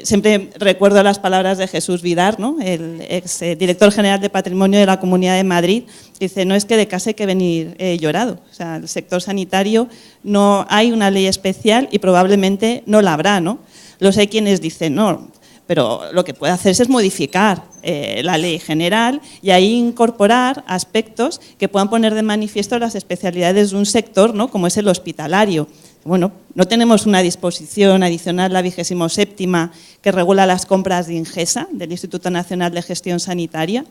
Siempre recuerdo las palabras de Jesús Vidar, ¿no?, el ex director general de Patrimonio de la Comunidad de Madrid, dice, no es que de casa hay que venir llorado. O sea, el sector sanitario no hay una ley especial y probablemente no la habrá, ¿no? Los hay quienes dicen, no, pero lo que puede hacerse es modificar la ley general y ahí incorporar aspectos que puedan poner de manifiesto las especialidades de un sector, ¿no?, como es el hospitalario. Bueno, no tenemos una disposición adicional, la 27ª, que regula las compras de Ingesa, del Instituto Nacional de Gestión Sanitaria.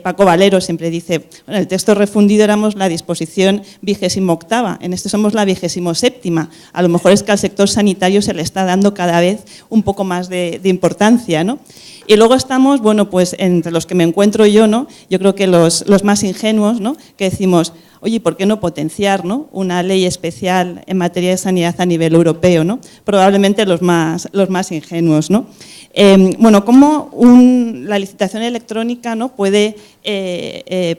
Paco Valero siempre dice, bueno, en el texto refundido éramos la disposición 28ª, en este somos la 27ª. A lo mejor es que al sector sanitario se le está dando cada vez un poco más de importancia, ¿no? Y luego estamos, bueno, pues entre los que me encuentro yo, ¿no?, yo creo que los más ingenuos, ¿no?, que decimos, oye, ¿por qué no potenciar, ¿no?, una ley especial en materia de sanidad a nivel europeo, ¿no? Probablemente los más ingenuos, ¿no? Bueno, ¿cómo la licitación electrónica, ¿no?, puede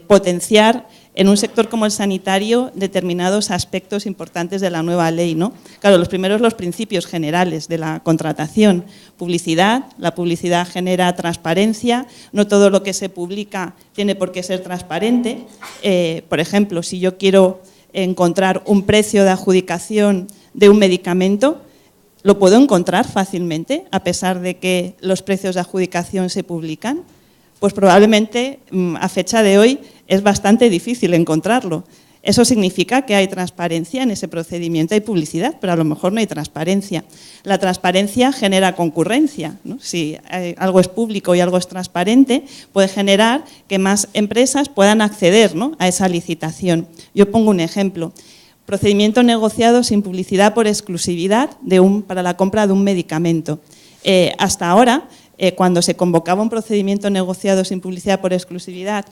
potenciar en un sector como el sanitario determinados aspectos importantes de la nueva ley, ¿no? Claro, los primeros, los principios generales de la contratación. Publicidad, la publicidad genera transparencia, no todo lo que se publica tiene por qué ser transparente. Por ejemplo, si yo quiero encontrar un precio de adjudicación de un medicamento, ¿lo puedo encontrar fácilmente a pesar de que los precios de adjudicación se publican? Pues probablemente a fecha de hoy es bastante difícil encontrarlo. Eso significa que hay transparencia en ese procedimiento, hay publicidad, pero a lo mejor no hay transparencia. La transparencia genera concurrencia, ¿no? Si algo es público y algo es transparente, puede generar que más empresas puedan acceder, ¿no?, a esa licitación. Yo pongo un ejemplo. Procedimiento negociado sin publicidad por exclusividad para la compra de un medicamento. Hasta ahora, cuando se convocaba un procedimiento negociado sin publicidad por exclusividad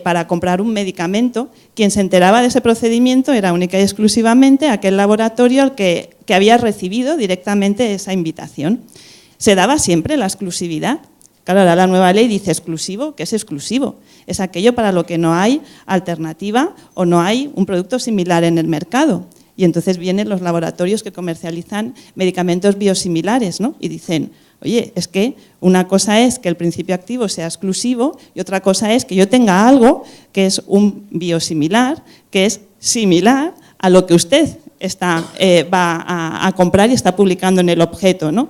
para comprar un medicamento, quien se enteraba de ese procedimiento era única y exclusivamente aquel laboratorio al que había recibido directamente esa invitación. ¿Se daba siempre la exclusividad? Claro, ahora la nueva ley dice exclusivo. ¿Qué es exclusivo? Es aquello para lo que no hay alternativa o no hay un producto similar en el mercado. Y entonces vienen los laboratorios que comercializan medicamentos biosimilares, ¿no?, y dicen, oye, es que una cosa es que el principio activo sea exclusivo y otra cosa es que yo tenga algo que es un biosimilar, que es similar a lo que usted va a comprar y está publicando en el objeto, ¿no?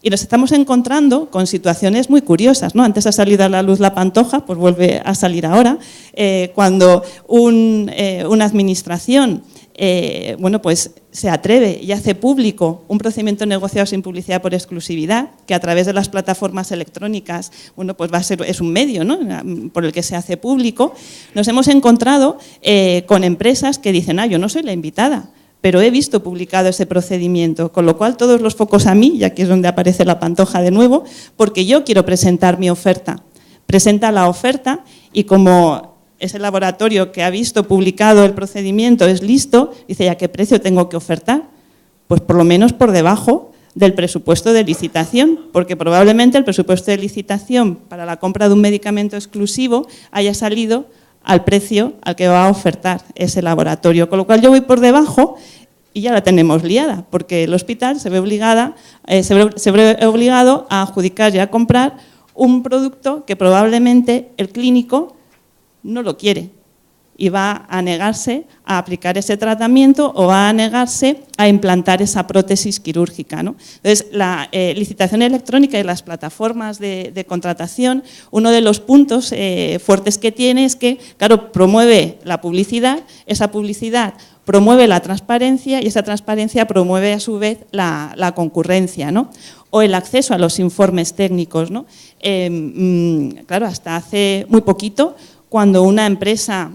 Y nos estamos encontrando con situaciones muy curiosas, ¿no? Antes ha salido a la luz la Pantoja, pues vuelve a salir ahora, cuando una administración bueno, pues se atreve y hace público un procedimiento negociado sin publicidad por exclusividad, que a través de las plataformas electrónicas, bueno, pues es un medio, ¿no?, por el que se hace público. Nos hemos encontrado con empresas que dicen, yo no soy la invitada, pero he visto publicado ese procedimiento, con lo cual todos los focos a mí, y aquí es donde aparece la Pantoja de nuevo, porque yo quiero presentar mi oferta. Presenta la oferta y como ese laboratorio que ha visto publicado el procedimiento es listo, dice, ¿a qué precio tengo que ofertar? Pues por lo menos por debajo del presupuesto de licitación, porque probablemente el presupuesto de licitación para la compra de un medicamento exclusivo haya salido al precio al que va a ofertar ese laboratorio, con lo cual yo voy por debajo y ya la tenemos liada, porque el hospital se ve obligado a adjudicar y a comprar un producto que probablemente el clínico no lo quiere y va a negarse a aplicar ese tratamiento o va a negarse a implantar esa prótesis quirúrgica, ¿no? Entonces, la licitación electrónica y las plataformas de contratación, uno de los puntos fuertes que tiene es que, claro, promueve la publicidad, esa publicidad promueve la transparencia y esa transparencia promueve a su vez la concurrencia, ¿no? O el acceso a los informes técnicos, ¿no? Claro, hasta hace muy poquito, cuando una empresa,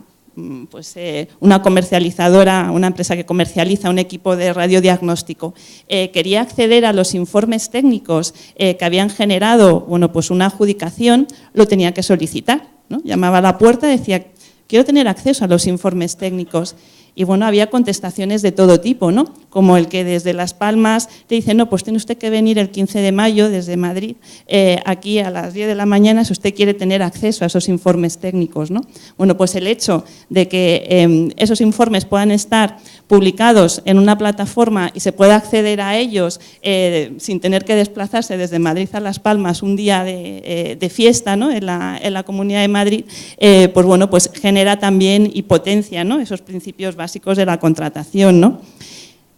una comercializadora, una empresa que comercializa un equipo de radiodiagnóstico, quería acceder a los informes técnicos que habían generado, bueno, pues una adjudicación, lo tenía que solicitar, ¿no? Llamaba a la puerta y decía, quiero tener acceso a los informes técnicos. Y bueno, había contestaciones de todo tipo, ¿no? Como el que desde Las Palmas te dice, no, pues tiene usted que venir el 15 de mayo desde Madrid, aquí a las 10 de la mañana, si usted quiere tener acceso a esos informes técnicos, ¿no? Bueno, pues el hecho de que esos informes puedan estar publicados en una plataforma y se pueda acceder a ellos sin tener que desplazarse desde Madrid a Las Palmas un día de fiesta, ¿no?, en la Comunidad de Madrid, pues bueno, pues genera también y potencia, ¿no?, esos principios básicos de la contratación, ¿no?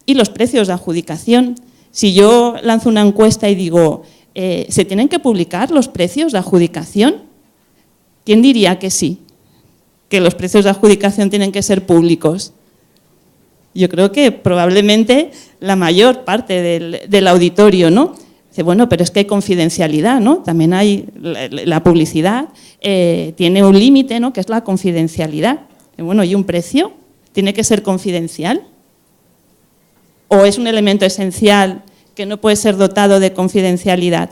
Y los precios de adjudicación. Si yo lanzo una encuesta y digo, ¿se tienen que publicar los precios de adjudicación? ¿Quién diría que sí? Que los precios de adjudicación tienen que ser públicos. Yo creo que probablemente la mayor parte del auditorio, ¿no? Dice, bueno, pero es que hay confidencialidad, ¿no? También hay la publicidad, tiene un límite, ¿no?, que es la confidencialidad. Bueno, ¿y un precio? ¿Tiene que ser confidencial? ¿O es un elemento esencial que no puede ser dotado de confidencialidad?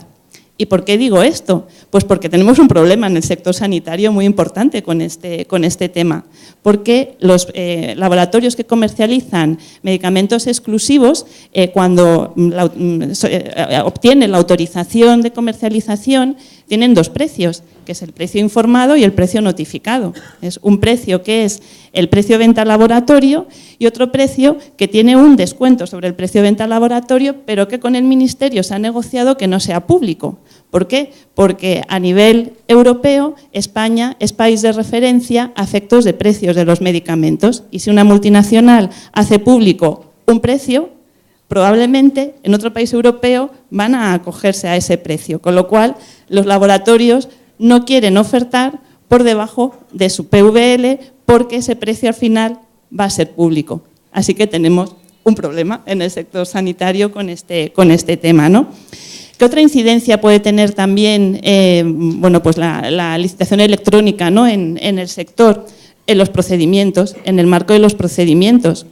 ¿Y por qué digo esto? Pues porque tenemos un problema en el sector sanitario muy importante con este tema, porque los laboratorios que comercializan medicamentos exclusivos, cuando obtienen la autorización de comercialización, tienen dos precios, que es el precio informado y el precio notificado. Es un precio que es el precio de venta al laboratorio y otro precio que tiene un descuento sobre el precio de venta al laboratorio, pero que con el Ministerio se ha negociado que no sea público. ¿Por qué? Porque a nivel europeo, España es país de referencia a efectos de precios de los medicamentos, y si una multinacional hace público un precio, probablemente en otro país europeo van a acogerse a ese precio, con lo cual los laboratorios no quieren ofertar por debajo de su PVL porque ese precio al final va a ser público. Así que tenemos un problema en el sector sanitario con este tema, ¿no? ¿Qué otra incidencia puede tener también bueno, pues la licitación electrónica, ¿no?, en el sector? En los procedimientos, en el marco de los procedimientos.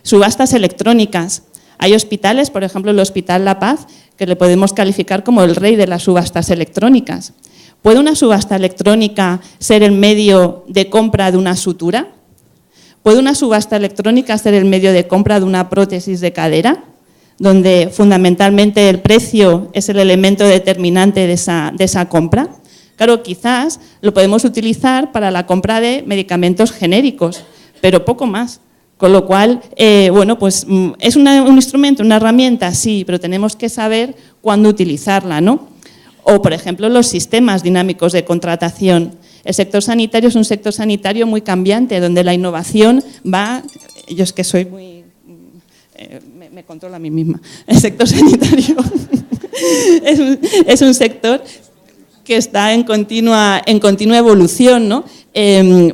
Subastas electrónicas. Hay hospitales, por ejemplo el Hospital La Paz, que le podemos calificar como el rey de las subastas electrónicas. ¿Puede una subasta electrónica ser el medio de compra de una sutura? ¿Puede una subasta electrónica ser el medio de compra de una prótesis de cadera, donde fundamentalmente el precio es el elemento determinante de esa compra? Claro, quizás lo podemos utilizar para la compra de medicamentos genéricos, pero poco más. Con lo cual, bueno, pues es un instrumento, una herramienta, sí, pero tenemos que saber cuándo utilizarla, ¿no? O, por ejemplo, los sistemas dinámicos de contratación. El sector sanitario es un sector sanitario muy cambiante, donde la innovación va... Yo es que soy muy... me controlo a mí misma. El sector sanitario es un sector que está en continua evolución, ¿no?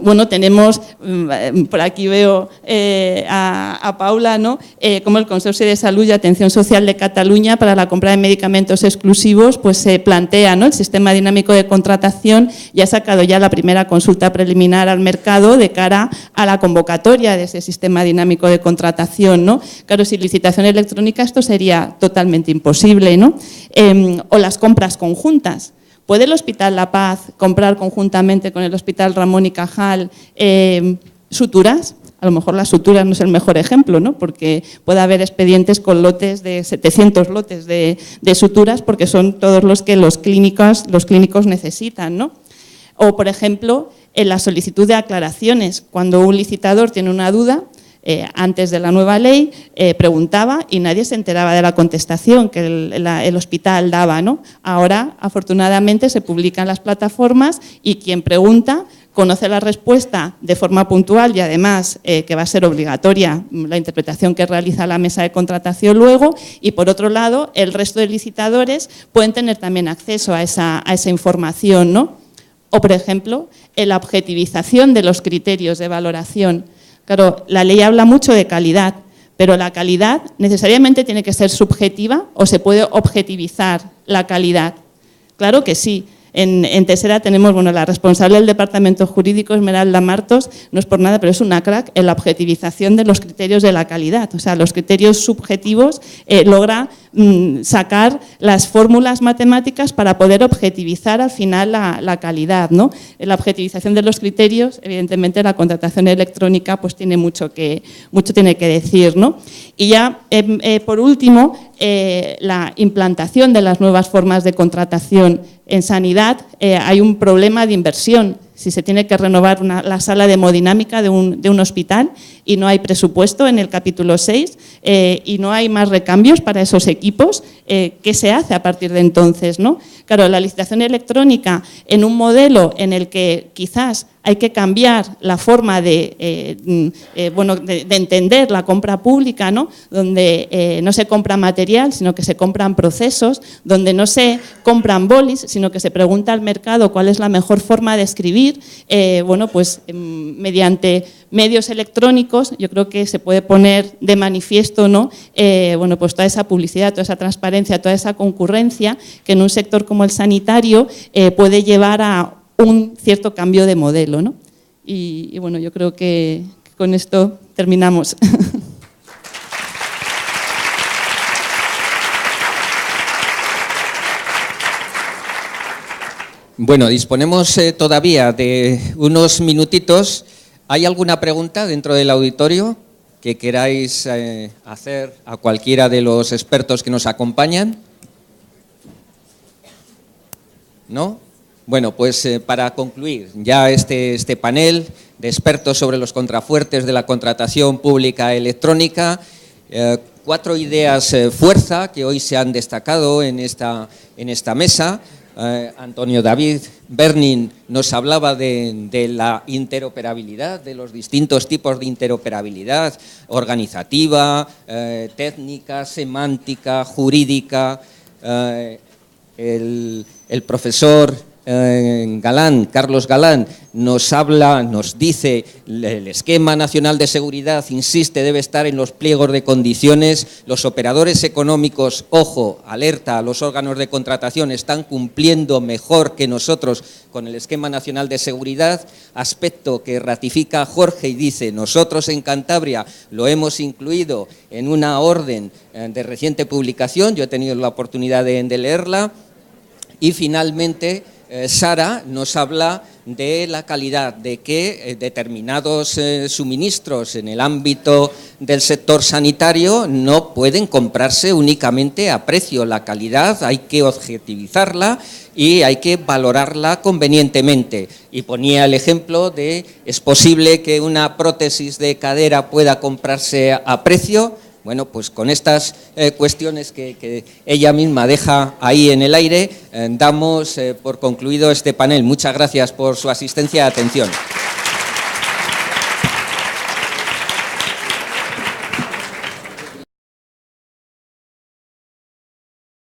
Bueno, tenemos, por aquí veo a Paula, ¿no? Como el Consorcio de Salud y Atención Social de Cataluña para la compra de medicamentos exclusivos, pues se plantea, ¿no?, el sistema dinámico de contratación y ha sacado ya la primera consulta preliminar al mercado de cara a la convocatoria de ese sistema dinámico de contratación, ¿no? Claro, sin licitación electrónica esto sería totalmente imposible, ¿no? O las compras conjuntas. ¿Puede el Hospital La Paz comprar conjuntamente con el Hospital Ramón y Cajal suturas? A lo mejor las suturas no es el mejor ejemplo, ¿no? Porque puede haber expedientes con lotes de 700 lotes de suturas porque son todos los que los clínicos necesitan, ¿no? O, por ejemplo, en la solicitud de aclaraciones, cuando un licitador tiene una duda, antes de la nueva ley, preguntaba y nadie se enteraba de la contestación que el hospital daba, ¿no? Ahora, afortunadamente, se publican las plataformas y quien pregunta conoce la respuesta de forma puntual y además que va a ser obligatoria la interpretación que realiza la mesa de contratación luego, y por otro lado, el resto de licitadores pueden tener también acceso a esa información, ¿no? O, por ejemplo, en la objetivización de los criterios de valoración. Claro, la ley habla mucho de calidad, pero la calidad necesariamente tiene que ser subjetiva o se puede objetivizar la calidad. Claro que sí. En Tesera tenemos, bueno, la responsable del departamento jurídico, Esmeralda Martos, no es por nada, pero es una crack en la objetivización de los criterios de la calidad. O sea, los criterios subjetivos logra sacar las fórmulas matemáticas para poder objetivizar al final la calidad, ¿no? En la objetivización de los criterios, evidentemente, la contratación electrónica pues tiene mucho tiene que decir, ¿no? Y ya, por último, la implantación de las nuevas formas de contratación en sanidad. Hay un problema de inversión. Si se tiene que renovar la sala de hemodinámica de un hospital y no hay presupuesto en el capítulo 6 y no hay más recambios para esos equipos, ¿qué se hace a partir de entonces, ¿no? Claro, la licitación electrónica en un modelo en el que quizás hay que cambiar la forma de entender la compra pública, ¿no? Donde no se compra material, sino que se compran procesos, donde no se compran bolis, sino que se pregunta al mercado cuál es la mejor forma de escribir. Mediante medios electrónicos, yo creo que se puede poner de manifiesto, ¿no? Pues toda esa publicidad, toda esa transparencia, toda esa concurrencia que en un sector como el sanitario puede llevar a un cierto cambio de modelo, ¿no? Y bueno, yo creo que con esto terminamos. Bueno, disponemos todavía de unos minutitos. ¿Hay alguna pregunta dentro del auditorio que queráis hacer a cualquiera de los expertos que nos acompañan? ¿No? Bueno, pues para concluir ya este panel de expertos sobre los contrafuertes de la contratación pública electrónica, 4 ideas fuerza que hoy se han destacado en esta mesa. Antonio David Bernin nos hablaba de la interoperabilidad, de los distintos tipos de interoperabilidad organizativa, técnica, semántica, jurídica. El profesor Carlos Galán nos dice el esquema nacional de seguridad, insiste, debe estar en los pliegos de condiciones. Los operadores económicos, ojo, alerta a los órganos de contratación, están cumpliendo mejor que nosotros con el esquema nacional de seguridad, aspecto que ratifica Jorge y dice, nosotros en Cantabria lo hemos incluido en una orden de reciente publicación, yo he tenido la oportunidad de leerla. Y finalmente, Sara nos habla de la calidad, de que determinados suministros en el ámbito del sector sanitario no pueden comprarse únicamente a precio. La calidad hay que objetivizarla y hay que valorarla convenientemente. Y ponía el ejemplo de, ¿es posible que una prótesis de cadera pueda comprarse a precio? Bueno, pues con estas cuestiones que ella misma deja ahí en el aire, damos por concluido este panel. Muchas gracias por su asistencia y atención.